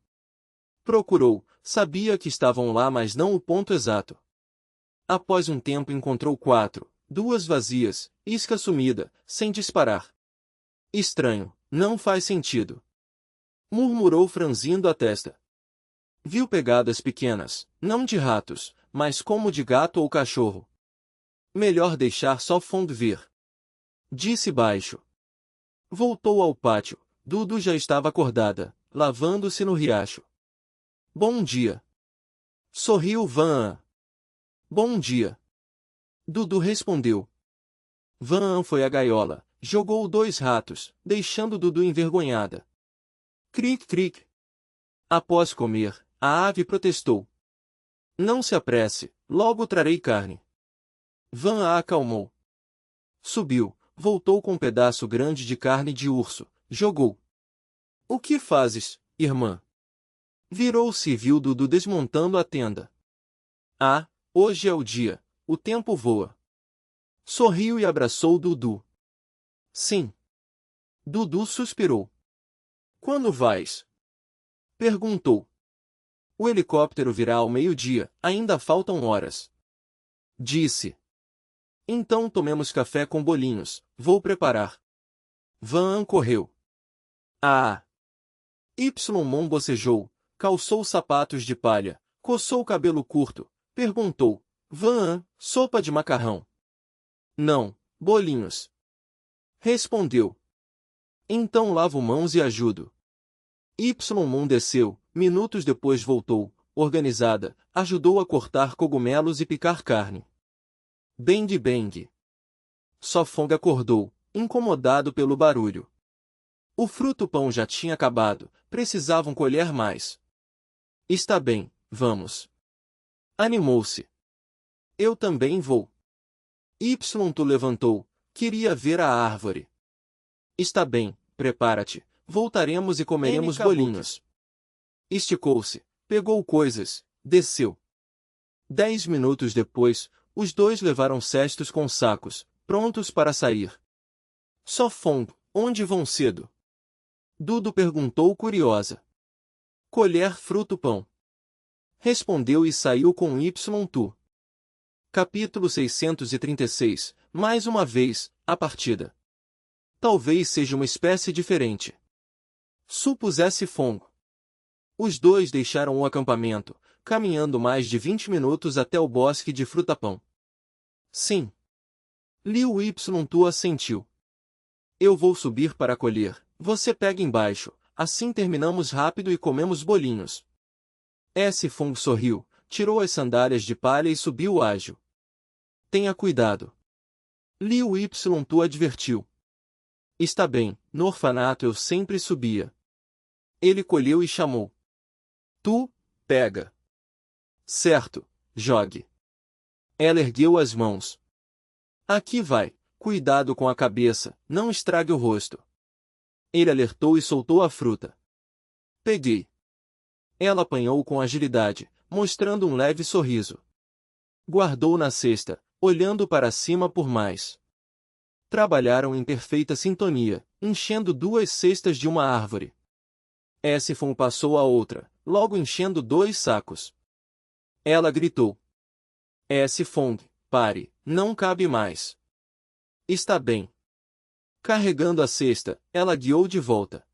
Procurou, sabia que estavam lá mas não o ponto exato. Após um tempo encontrou 4, 2 vazias, isca sumida, sem disparar. Estranho, não faz sentido. Murmurou franzindo a testa. Viu pegadas pequenas, não de ratos, mas como de gato ou cachorro. Melhor deixar só Fong vir. Disse baixo. Voltou ao pátio. Dudu já estava acordada, lavando-se no riacho. Bom dia. Sorriu Van An. Bom dia. Dudu respondeu. Van An foi à gaiola, jogou 2 ratos, deixando Dudu envergonhada. Cric, cric. Após comer, a ave protestou. Não se apresse, logo trarei carne. Van a acalmou. Subiu, voltou com um pedaço grande de carne de urso, jogou. O que fazes, irmã? Virou-se e viu Dudu desmontando a tenda. Ah, hoje é o dia, o tempo voa. Sorriu e abraçou Dudu. Sim. Dudu suspirou. Quando vais? Perguntou. O helicóptero virá ao meio-dia, ainda faltam horas. Disse. Então tomemos café com bolinhos, vou preparar. Van An correu. Ah! Mon bocejou, calçou sapatos de palha, coçou o cabelo curto, perguntou. Van An, sopa de macarrão? Não, bolinhos. Respondeu. Então lavo mãos e ajudo. Mon desceu, minutos depois voltou, organizada, ajudou a cortar cogumelos e picar carne. Bang bang. Só Fong acordou, incomodado pelo barulho. O fruto-pão já tinha acabado, precisavam colher mais. Está bem, vamos. Animou-se. Eu também vou. Tu levantou, queria ver a árvore. Está bem, prepara-te, voltaremos e comeremos bolinhos. Esticou-se, pegou coisas, desceu. 10 minutos depois, os dois levaram cestos com sacos, prontos para sair. Só Fong, onde vão cedo? Dudu perguntou curiosa. Colher fruto-pão. Respondeu e saiu com Tu. Capítulo 636, mais uma vez, a partida. Talvez seja uma espécie diferente. Supusesse Fong. Os dois deixaram o acampamento, caminhando mais de 20 minutos até o bosque de fruta-pão. Sim. Liu Tu assentiu. Eu vou subir para colher, você pega embaixo, assim terminamos rápido e comemos bolinhos. Fong sorriu, tirou as sandálias de palha e subiu ágil. Tenha cuidado. Liu Tu advertiu. Está bem, no orfanato eu sempre subia. Ele colheu e chamou. Tu, pega. Certo, jogue. Ela ergueu as mãos. Aqui vai, cuidado com a cabeça, não estrague o rosto. Ele alertou e soltou a fruta. Peguei. Ela apanhou com agilidade, mostrando um leve sorriso. Guardou na cesta, olhando para cima por mais. Trabalharam em perfeita sintonia, enchendo 2 cestas de uma árvore. Fong passou a outra, logo enchendo 2 sacos. Ela gritou. Fong, pare, não cabe mais. Está bem. Carregando a cesta, ela guiou de volta.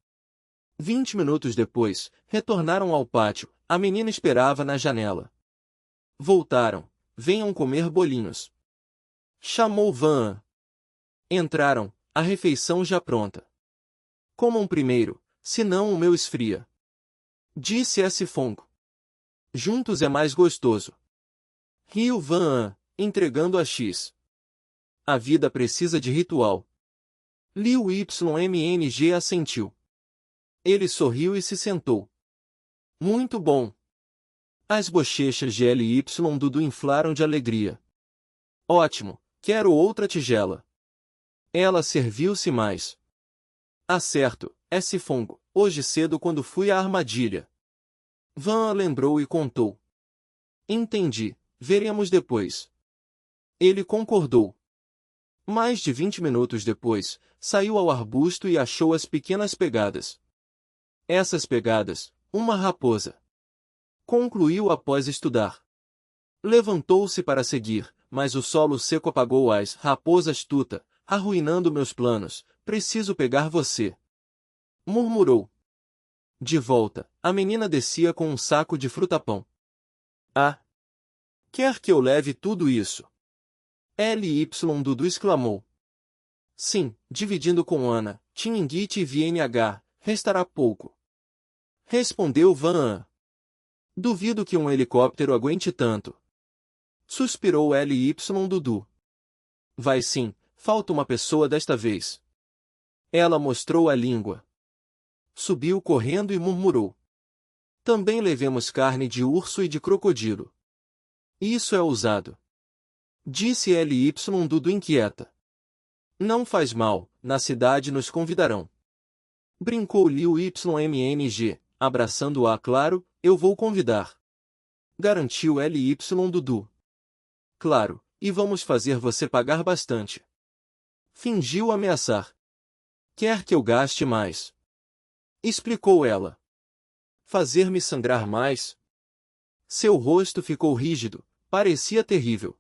20 minutos depois, retornaram ao pátio, a menina esperava na janela. Voltaram, venham comer bolinhos. Chamou Van An. Entraram, a refeição já pronta. Comam primeiro, senão o meu esfria. Disse Fong. Juntos é mais gostoso. Riu Van An, entregando a X. A vida precisa de ritual. Liu Mng assentiu. Ele sorriu e se sentou. Muito bom. As bochechas de Dudu inflaram de alegria. Ótimo, quero outra tigela. Ela serviu-se mais. Acerto, Fong, hoje cedo quando fui à armadilha. Van lembrou e contou. Entendi, veremos depois. Ele concordou. Mais de 20 minutos depois, saiu ao arbusto e achou as pequenas pegadas. Essas pegadas, uma raposa. Concluiu após estudar. Levantou-se para seguir, mas o solo seco apagou as raposa astuta, arruinando meus planos. Preciso pegar você. Murmurou. De volta, a menina descia com um saco de frutapão. Ah! Quer que eu leve tudo isso? Ly Dudu exclamou. Sim, dividindo com Ana, Tinguite e VNH, restará pouco. Respondeu Van. Duvido que um helicóptero aguente tanto. Suspirou Ly Dudu. Vai sim, falta uma pessoa desta vez. Ela mostrou a língua. Subiu correndo e murmurou. Também levemos carne de urso e de crocodilo. Isso é ousado. Disse Ly Dudu inquieta. Não faz mal, na cidade nos convidarão. Brincou Liu YMNG, abraçando-a claro, eu vou convidar. Garantiu Ly Dudu. Claro, e vamos fazer você pagar bastante. Fingiu ameaçar. Quer que eu gaste mais? Explicou ela. Fazer-me sangrar mais? Seu rosto ficou rígido, parecia terrível.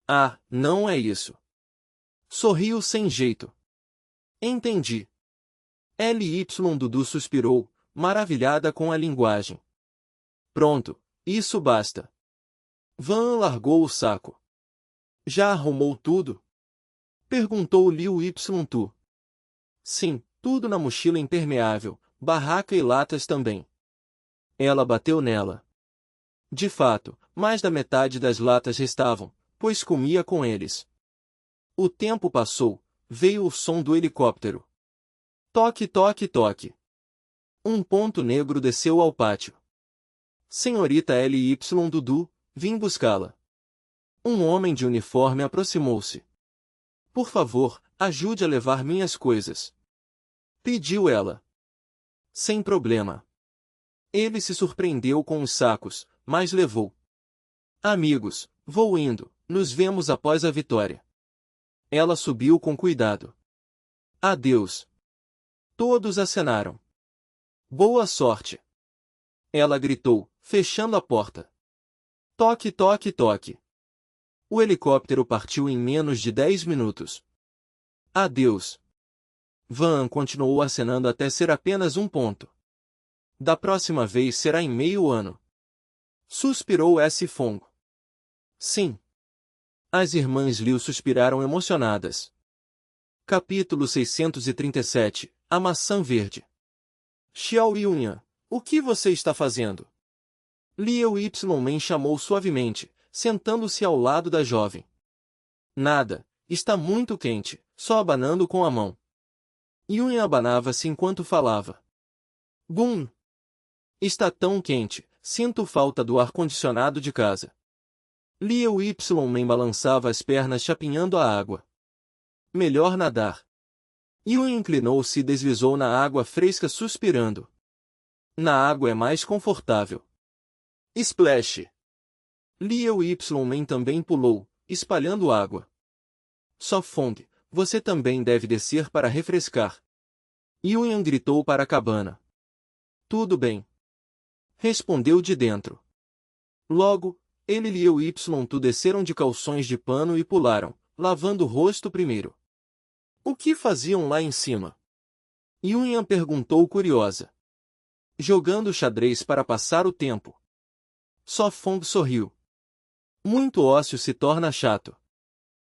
Ah, não é isso. Sorriu sem jeito. Entendi. Ly Dudu suspirou, maravilhada com a linguagem. Pronto, isso basta. Van largou o saco. Já arrumou tudo? Perguntou Liu Tu. Sim, tudo na mochila impermeável, barraca e latas também. Ela bateu nela. De fato, mais da metade das latas restavam, pois comia com eles. O tempo passou, veio o som do helicóptero. Toque, toque, toque. Um ponto negro desceu ao pátio. Senhorita Ly Dudu, vim buscá-la. Um homem de uniforme aproximou-se. Por favor, ajude a levar minhas coisas. Pediu ela. Sem problema. Ele se surpreendeu com os sacos, mas levou. Amigos, vou indo, nos vemos após a vitória. Ela subiu com cuidado. Adeus. Todos acenaram. Boa sorte. Ela gritou, fechando a porta. Toque, toque, toque. O helicóptero partiu em menos de 10 minutos. Adeus. Van continuou acenando até ser apenas um ponto. Da próxima vez será em meio ano. Suspirou S. Fong. Sim. As irmãs Liu suspiraram emocionadas. Capítulo 637, A Maçã Verde. Xiao Yunyan, o que você está fazendo? Liu Men chamou suavemente, sentando-se ao lado da jovem. Nada, está muito quente, só abanando com a mão. Yunyan abanava-se enquanto falava. Bum! Está tão quente, sinto falta do ar-condicionado de casa. Liu Men balançava as pernas chapinhando a água. Melhor nadar. Yunyan inclinou-se e deslizou na água fresca suspirando. Na água é mais confortável. Splash! Liu Men também pulou, espalhando água. Sofong, você também deve descer para refrescar. Yunyan gritou para a cabana. Tudo bem. Respondeu de dentro. Logo, ele e Liu Tu desceram de calções de pano e pularam, lavando o rosto primeiro. O que faziam lá em cima? Yunyan perguntou curiosa. Jogando xadrez para passar o tempo. Sofong sorriu. Muito ócio se torna chato.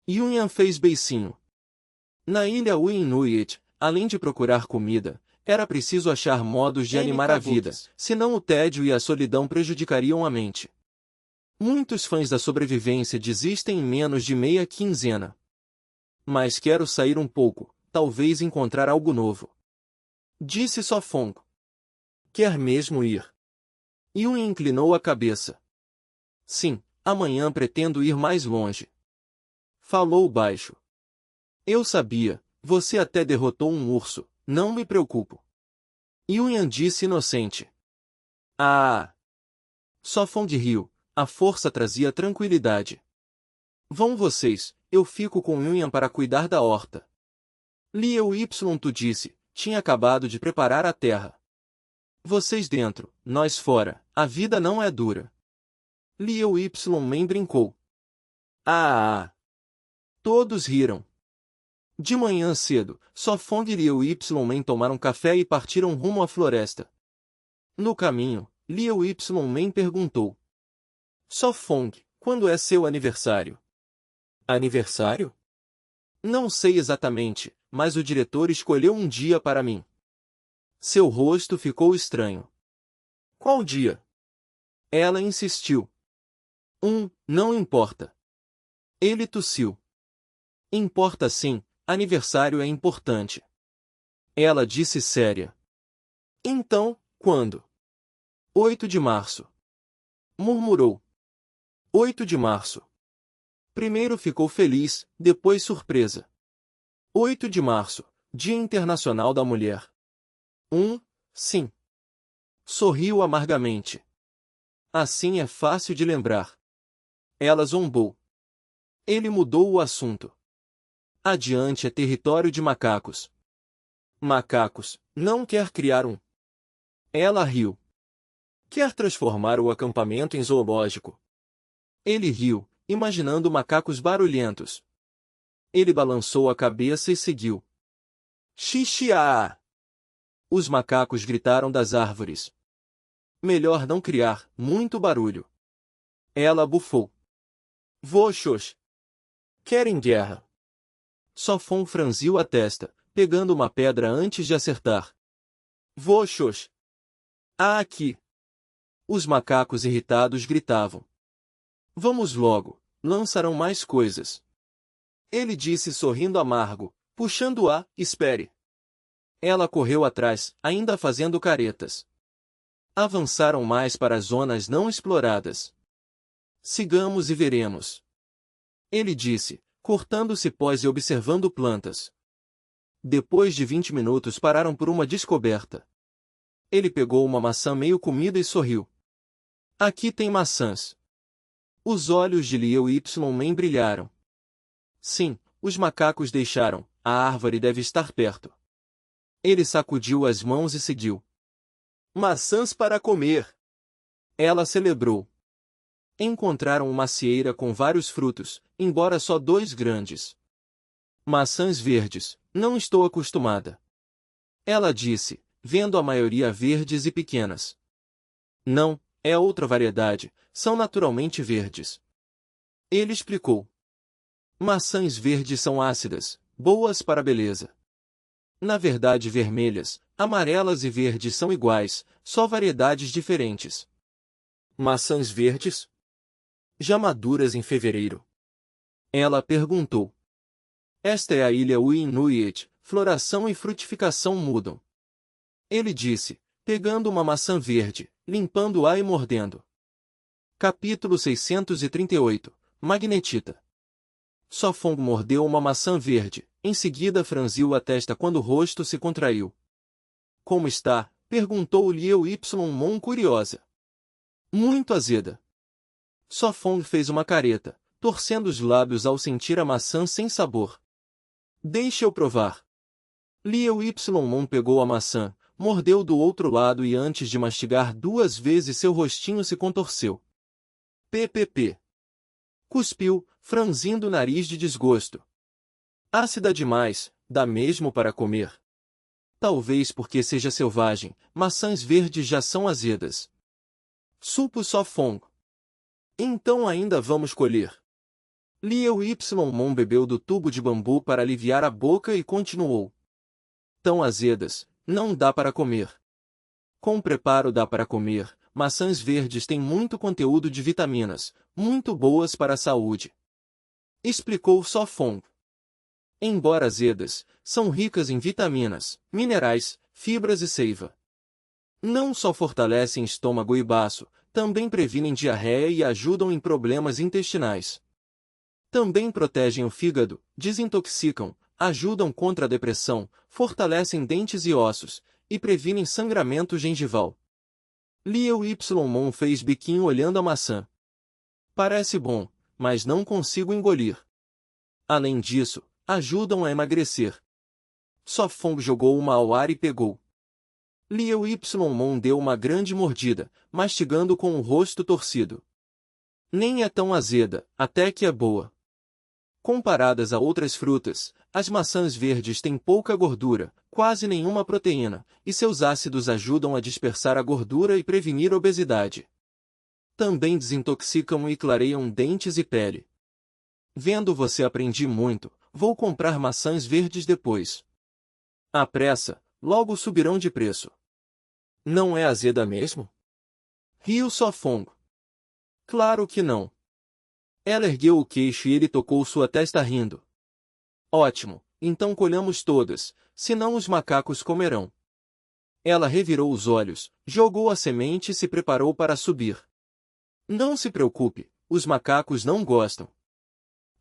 Yunyan fez beicinho. Na ilha Uinuit, além de procurar comida, era preciso achar modos de animar a vida, senão o tédio e a solidão prejudicariam a mente. Muitos fãs da sobrevivência desistem em menos de meia quinzena. Mas quero sair um pouco, talvez encontrar algo novo. Disse Sofong. Quer mesmo ir? Yunyan inclinou a cabeça. Sim, amanhã pretendo ir mais longe. Falou baixo. Eu sabia, você até derrotou um urso, não me preocupo. Yunyan disse inocente. Ah! Sofong riu, a força trazia tranquilidade. Vão vocês, eu fico com Yunyan para cuidar da horta. Liu Tu disse, tinha acabado de preparar a terra. Vocês dentro, nós fora, a vida não é dura. Liu Y Men brincou. Ah! Todos riram. De manhã cedo, Sofong e Liu Y Men tomaram café e partiram rumo à floresta. No caminho, Liu Y Men perguntou. Sofong, quando é seu aniversário? Aniversário? Não sei exatamente, mas o diretor escolheu um dia para mim. Seu rosto ficou estranho. Qual dia? Ela insistiu. Não importa. Ele tossiu. Importa sim, aniversário é importante. Ela disse séria. Então, quando? 8 de março. Murmurou. 8 de março. Primeiro ficou feliz, depois surpresa. 8 de março, Dia Internacional da Mulher. Sim. Sorriu amargamente. Assim é fácil de lembrar. Ela zombou. Ele mudou o assunto. Adiante é território de macacos. Macacos, não quer criar um. Ela riu. Quer transformar o acampamento em zoológico. Ele riu, imaginando macacos barulhentos. Ele balançou a cabeça e seguiu. Xixiá! Os macacos gritaram das árvores. Melhor não criar muito barulho. Ela bufou. Voxos! Querem guerra. Sofon franziu a testa, pegando uma pedra antes de acertar. Voxos! Aqui! Os macacos irritados gritavam. Vamos logo, lançarão mais coisas. Ele disse sorrindo amargo, puxando-a, espere. Ela correu atrás, ainda fazendo caretas. Avançaram mais para as zonas não exploradas. Sigamos e veremos. Ele disse, cortando cipós e observando plantas. Depois de 20 minutos pararam por uma descoberta. Ele pegou uma maçã meio comida e sorriu. Aqui tem maçãs. Os olhos de Liu Y Men brilharam. Sim, os macacos deixaram, a árvore deve estar perto. Ele sacudiu as mãos e seguiu. Maçãs para comer! Ela celebrou. Encontraram uma macieira com vários frutos, embora só 2 grandes. Maçãs verdes, não estou acostumada. Ela disse, vendo a maioria verdes e pequenas. Não, é outra variedade, são naturalmente verdes. Ele explicou. Maçãs verdes são ácidas, boas para a beleza. Na verdade vermelhas, amarelas e verdes são iguais, só variedades diferentes. Maçãs verdes? Já maduras em fevereiro? Ela perguntou. Esta é a ilha Uinuit, floração e frutificação mudam. Ele disse, pegando uma maçã verde, limpando-a e mordendo. Capítulo 638, Magnetita. Sofong mordeu uma maçã verde, em seguida franziu a testa quando o rosto se contraiu. Como está? Perguntou Liu Y Men curiosa. Muito azeda. Sofong fez uma careta, torcendo os lábios ao sentir a maçã sem sabor. Deixe eu provar. Liu Y Men pegou a maçã, mordeu do outro lado e antes de mastigar 2 vezes seu rostinho se contorceu. PPP. Cuspiu, franzindo o nariz de desgosto. Ácida demais, dá mesmo para comer. Talvez porque seja selvagem, maçãs verdes já são azedas. Supo Sofong. Então ainda vamos colher. Liu Y Men bebeu do tubo de bambu para aliviar a boca e continuou. Tão azedas, não dá para comer. Com preparo dá para comer, maçãs verdes têm muito conteúdo de vitaminas, muito boas para a saúde. Explicou Sofong. Embora azedas, são ricas em vitaminas, minerais, fibras e seiva. Não só fortalecem estômago e baço, também previnem diarreia e ajudam em problemas intestinais. Também protegem o fígado, desintoxicam, ajudam contra a depressão, fortalecem dentes e ossos, e previnem sangramento gengival. Liu Y Men fez biquinho olhando a maçã. Parece bom, mas não consigo engolir. Além disso, ajudam a emagrecer. Sofong jogou uma ao ar e pegou. Liu Y Men deu uma grande mordida, mastigando com o rosto torcido. Nem é tão azeda, até que é boa. Comparadas a outras frutas, as maçãs verdes têm pouca gordura, quase nenhuma proteína, e seus ácidos ajudam a dispersar a gordura e prevenir obesidade. Também desintoxicam e clareiam dentes e pele. Vendo você aprendi muito, vou comprar maçãs verdes depois. À pressa, logo subirão de preço. Não é azeda mesmo? Riu Sofong. Claro que não. Ela ergueu o queixo e ele tocou sua testa rindo. Ótimo, então colhamos todas, senão os macacos comerão. Ela revirou os olhos, jogou a semente e se preparou para subir. Não se preocupe, os macacos não gostam.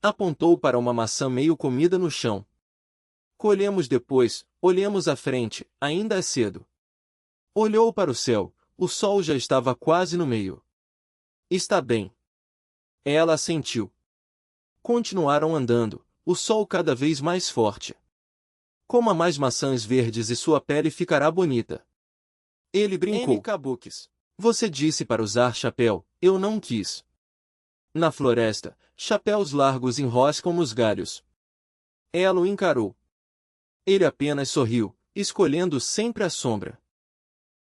Apontou para uma maçã meio comida no chão. Colhemos depois, olhemos à frente, ainda é cedo. Olhou para o céu, o sol já estava quase no meio. Está bem. Ela assentiu. Continuaram andando, o sol cada vez mais forte. Coma mais maçãs verdes e sua pele ficará bonita. Ele brincou. N. Kabuquis. Você disse para usar chapéu, eu não quis. Na floresta, chapéus largos enroscam nos galhos. Ela o encarou. Ele apenas sorriu, escolhendo sempre a sombra.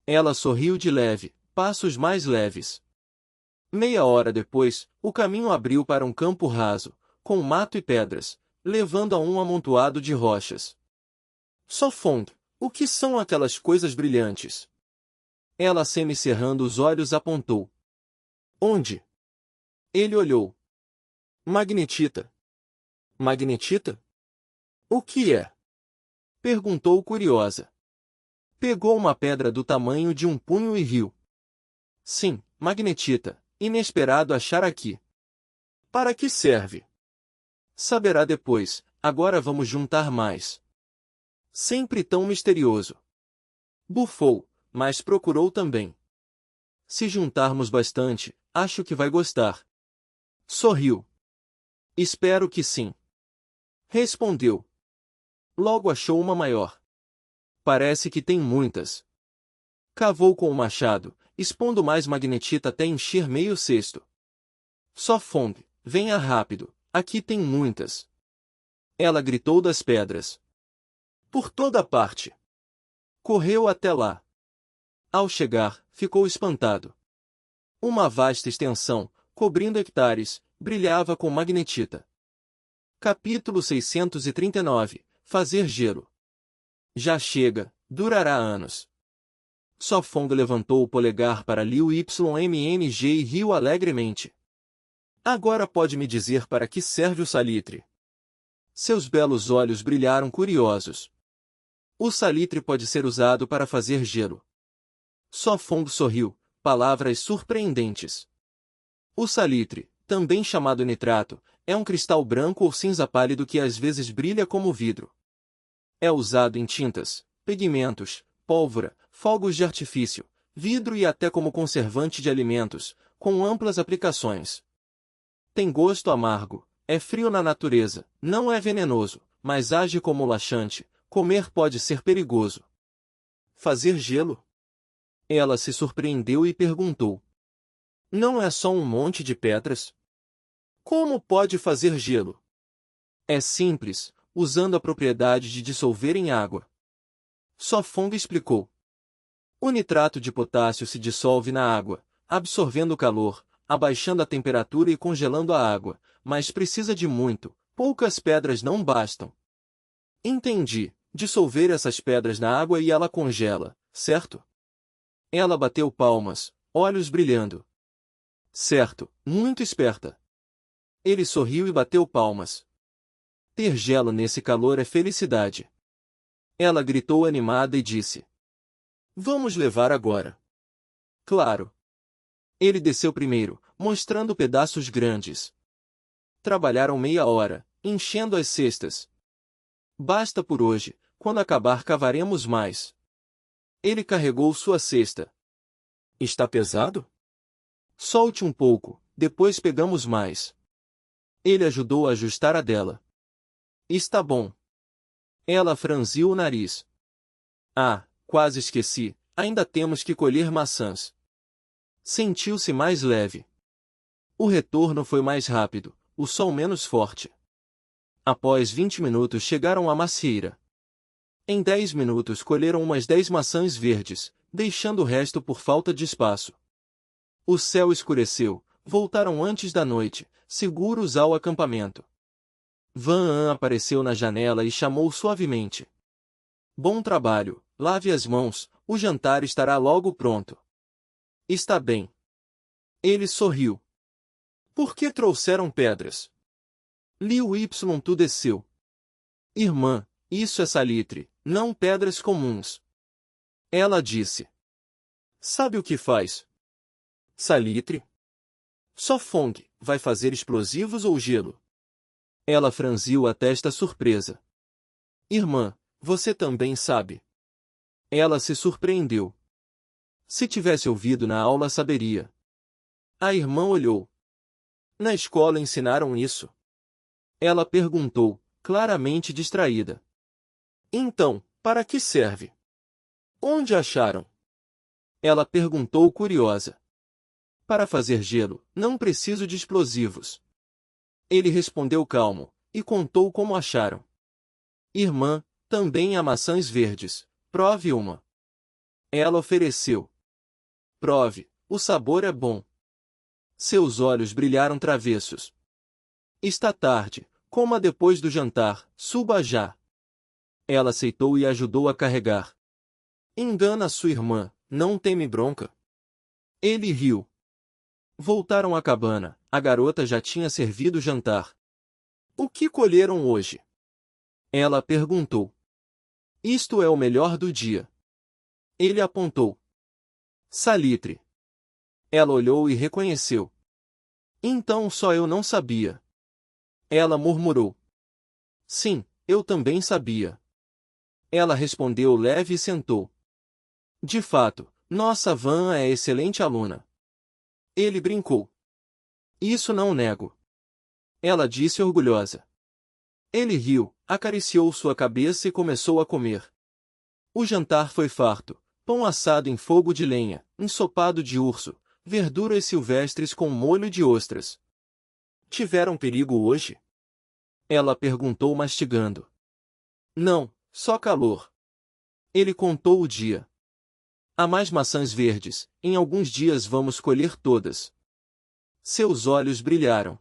Ela sorriu de leve, passos mais leves. Meia hora depois, o caminho abriu para um campo raso, com mato e pedras, levando a um amontoado de rochas. Sofong, o que são aquelas coisas brilhantes? Ela semicerrando os olhos apontou. Onde? Ele olhou. Magnetita. Magnetita? O que é? Perguntou curiosa. Pegou uma pedra do tamanho de um punho e riu. Sim, magnetita, inesperado achar aqui. Para que serve? Saberá depois, agora vamos juntar mais. Sempre tão misterioso. Bufou, mas procurou também. Se juntarmos bastante, acho que vai gostar. Sorriu. Espero que sim. Respondeu. Logo achou uma maior. Parece que tem muitas. Cavou com o machado, expondo mais magnetita até encher meio cesto. Sofong, venha rápido, aqui tem muitas. Ela gritou das pedras. Por toda parte. Correu até lá. Ao chegar, ficou espantado. Uma vasta extensão, cobrindo hectares, brilhava com magnetita. Capítulo 639. Fazer gelo. Já chega, durará anos. Sofong levantou o polegar para Liu YMNG e riu alegremente. Agora pode me dizer para que serve o salitre? Seus belos olhos brilharam curiosos. O salitre pode ser usado para fazer gelo. Sofong sorriu, palavras surpreendentes. O salitre, também chamado nitrato, é um cristal branco ou cinza pálido que às vezes brilha como vidro. É usado em tintas, pigmentos, pólvora, fogos de artifício, vidro e até como conservante de alimentos, com amplas aplicações. Tem gosto amargo, é frio na natureza, não é venenoso, mas age como laxante, comer pode ser perigoso. Fazer gelo? Ela se surpreendeu e perguntou. Não é só um monte de pedras? Como pode fazer gelo? É simples, usando a propriedade de dissolver em água. Sofong explicou. O nitrato de potássio se dissolve na água, absorvendo o calor, abaixando a temperatura e congelando a água, mas precisa de muito, poucas pedras não bastam. Entendi, dissolver essas pedras na água e ela congela, certo? Ela bateu palmas, olhos brilhando. Certo, muito esperta. Ele sorriu e bateu palmas. Ter gelo nesse calor é felicidade. Ela gritou animada e disse. Vamos levar agora. Claro. Ele desceu primeiro, mostrando pedaços grandes. Trabalharam meia hora, enchendo as cestas. Basta por hoje, quando acabar cavaremos mais. Ele carregou sua cesta. Está pesado? Solte um pouco, depois pegamos mais. Ele ajudou a ajustar a dela. Está bom. Ela franziu o nariz. Ah, quase esqueci, ainda temos que colher maçãs. Sentiu-se mais leve. O retorno foi mais rápido, o sol menos forte. Após 20 minutos chegaram à macieira. Em 10 minutos colheram umas 10 maçãs verdes, deixando o resto por falta de espaço. O céu escureceu, voltaram antes da noite, seguros ao acampamento. Van An apareceu na janela e chamou suavemente. Bom trabalho, lave as mãos, o jantar estará logo pronto. Está bem. Ele sorriu. Por que trouxeram pedras? Liu Y tu desceu. Irmã, isso é salitre, não pedras comuns. Ela disse. Sabe o que faz? Salitre? Só Fong, vai fazer explosivos ou gelo? Ela franziu a testa surpresa. Irmã, você também sabe. Ela se surpreendeu. Se tivesse ouvido na aula saberia. A irmã olhou. Na escola ensinaram isso? Ela perguntou, claramente distraída. Então, para que serve? Onde acharam? Ela perguntou curiosa. Para fazer gelo, não preciso de explosivos. Ele respondeu calmo, e contou como acharam. Irmã, também há maçãs verdes, prove uma. Ela ofereceu. Prove, o sabor é bom. Seus olhos brilharam travessos. Está tarde, coma depois do jantar, suba já. Ela aceitou e ajudou a carregar. Engana sua irmã, não teme bronca. Ele riu. Voltaram à cabana, a garota já tinha servido o jantar. O que colheram hoje? Ela perguntou. Isto é o melhor do dia. Ele apontou. Salitre. Ela olhou e reconheceu. Então só eu não sabia. Ela murmurou. Sim, eu também sabia. Ela respondeu leve e sentou. De fato, nossa Van é excelente aluna. Ele brincou. Isso não nego. Ela disse orgulhosa. Ele riu, acariciou sua cabeça e começou a comer. O jantar foi farto, pão assado em fogo de lenha, ensopado de urso, verduras silvestres com molho de ostras. Tiveram perigo hoje? Ela perguntou mastigando. Não, só calor. Ele contou o dia. Há mais maçãs verdes, em alguns dias vamos colher todas. Seus olhos brilharam.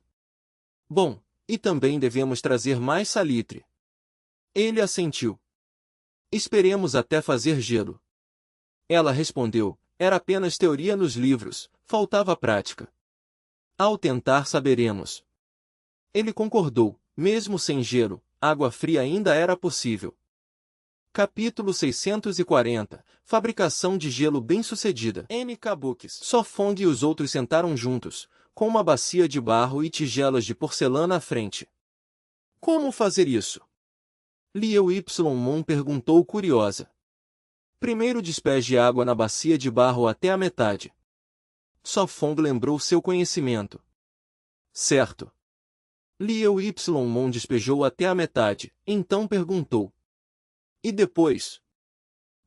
Bom, e também devemos trazer mais salitre. Ele assentiu. Esperemos até fazer gelo. Ela respondeu, era apenas teoria nos livros, faltava prática. Ao tentar saberemos. Ele concordou, mesmo sem gelo, água fria ainda era possível. Capítulo 640 Fabricação de gelo bem-sucedida. MK Books. Só Fong e os outros sentaram juntos, com uma bacia de barro e tigelas de porcelana à frente. Como fazer isso? Liu Y perguntou curiosa. Primeiro despeje água na bacia de barro até a metade. Só Fong lembrou seu conhecimento. Certo. Liu Y despejou até a metade, então perguntou. E depois?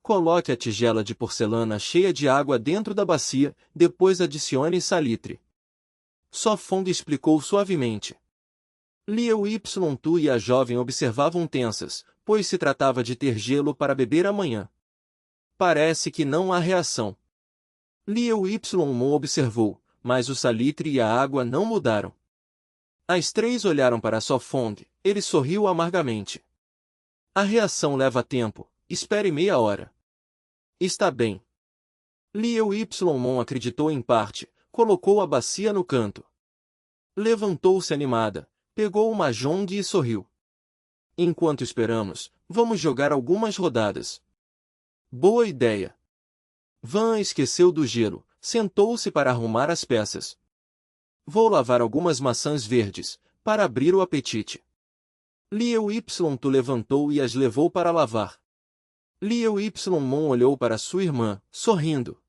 Coloque a tigela de porcelana cheia de água dentro da bacia, depois adicione salitre. Só Fong explicou suavemente. Liu Y Tu e a jovem observavam tensas, pois se tratava de ter gelo para beber amanhã. Parece que não há reação. Liu Y observou, mas o salitre e a água não mudaram. As três olharam para Só Fong, ele sorriu amargamente. A reação leva tempo, espere meia hora. Está bem. Liu Y acreditou em parte, colocou a bacia no canto. Levantou-se animada, pegou o mahjong e sorriu. Enquanto esperamos, vamos jogar algumas rodadas. Boa ideia. Van esqueceu do gelo, sentou-se para arrumar as peças. Vou lavar algumas maçãs verdes, para abrir o apetite. Liu Y Tu levantou e as levou para lavar. Liu Y olhou para sua irmã, sorrindo.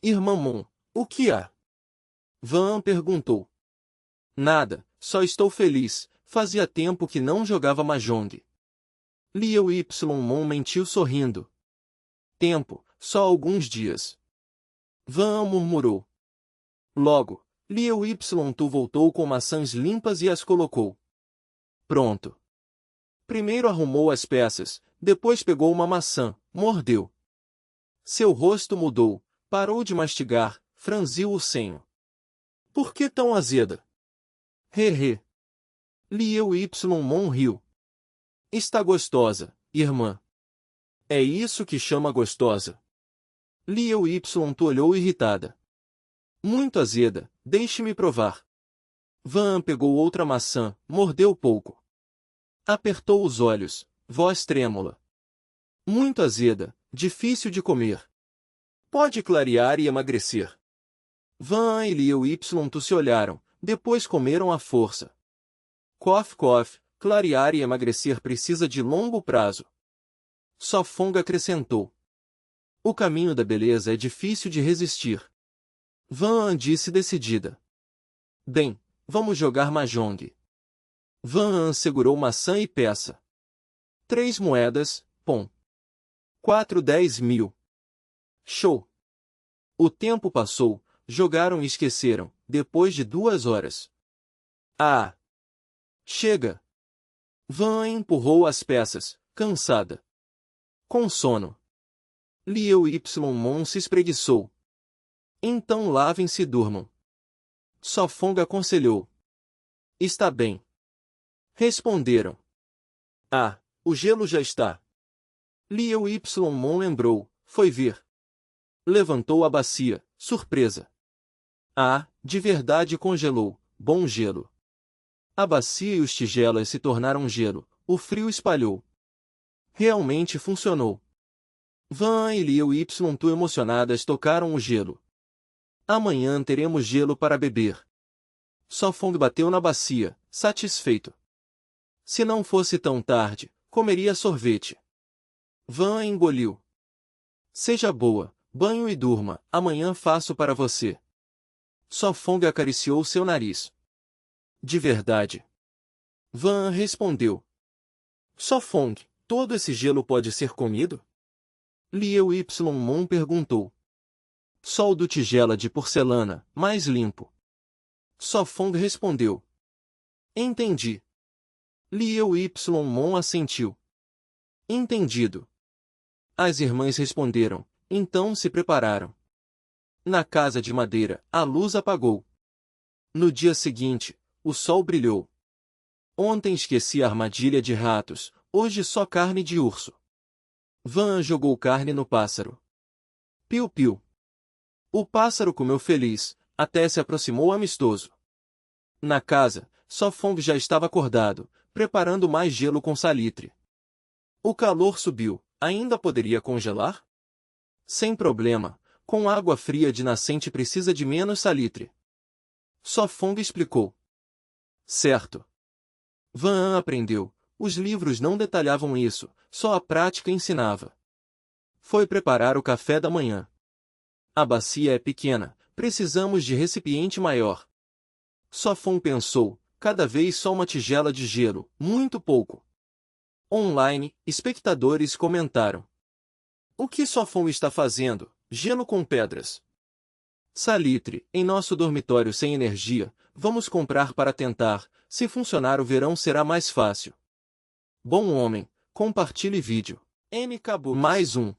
Irmã Mon, o que há? Van perguntou. Nada, só estou feliz, fazia tempo que não jogava mahjong. Liu Y mentiu sorrindo. Tempo, só alguns dias. Van murmurou. Logo, Liu Y Tu voltou com maçãs limpas e as colocou. Pronto. Primeiro arrumou as peças, depois pegou uma maçã, mordeu. Seu rosto mudou, parou de mastigar, franziu o senho. Por que tão azeda? Hehe. Liu Y Mon riu. Está gostosa, irmã. É isso que chama gostosa. Liu Y Tu olhou irritada. Muito azeda, deixe-me provar. Van pegou outra maçã, mordeu pouco. Apertou os olhos, voz trêmula. Muito azeda, difícil de comer. Pode clarear e emagrecer. Van e Liu Y Tu se olharam, depois comeram à força. Cof, cof, clarear e emagrecer precisa de longo prazo. Só Fong acrescentou. O caminho da beleza é difícil de resistir. Van disse decidida. Bem, vamos jogar mahjong. Van segurou maçã e peça. 3 moedas, pom. 4 10.000. Show. O tempo passou, jogaram e esqueceram, depois de 2 horas. Ah! Chega! Van empurrou as peças, cansada. Com sono. Liu Y Mon se espreguiçou. Então lavem-se e durmam. Só Fong aconselhou. Está bem. Responderam. Ah, o gelo já está. Liu Y Mon lembrou, foi ver. Levantou a bacia, surpresa. Ah, de verdade congelou, bom gelo. A bacia e os tigelas se tornaram gelo, o frio espalhou. Realmente funcionou. Van e Liu Y Tu emocionadas tocaram o gelo. Amanhã teremos gelo para beber. Só Fong bateu na bacia, satisfeito. Se não fosse tão tarde, comeria sorvete. Van engoliu. Seja boa, banho e durma, amanhã faço para você. Só Fong acariciou seu nariz. De verdade. Van respondeu. Só Fong, todo esse gelo pode ser comido? Liu Y Mon perguntou. Só o do tigela de porcelana, mais limpo. Só Fong respondeu. Entendi. Liu Y Mon assentiu. Entendido. As irmãs responderam, então se prepararam. Na casa de madeira, a luz apagou. No dia seguinte, o sol brilhou. Ontem esqueci a armadilha de ratos, hoje só carne de urso. Van jogou carne no pássaro. Piu-piu. O pássaro comeu feliz, até se aproximou amistoso. Na casa, só Fong já estava acordado, preparando mais gelo com salitre. O calor subiu, ainda poderia congelar? Sem problema, com água fria de nascente precisa de menos salitre. Só Fong explicou. Certo. Van aprendeu, os livros não detalhavam isso, só a prática ensinava. Foi preparar o café da manhã. A bacia é pequena, precisamos de recipiente maior. Só Fong pensou, cada vez só uma tigela de gelo, muito pouco. Online, espectadores comentaram. O que Só Fong está fazendo? Gelo com pedras. Salitre, em nosso dormitório sem energia, vamos comprar para tentar, se funcionar o verão será mais fácil. Bom homem, compartilhe vídeo. MK Books. Mais um.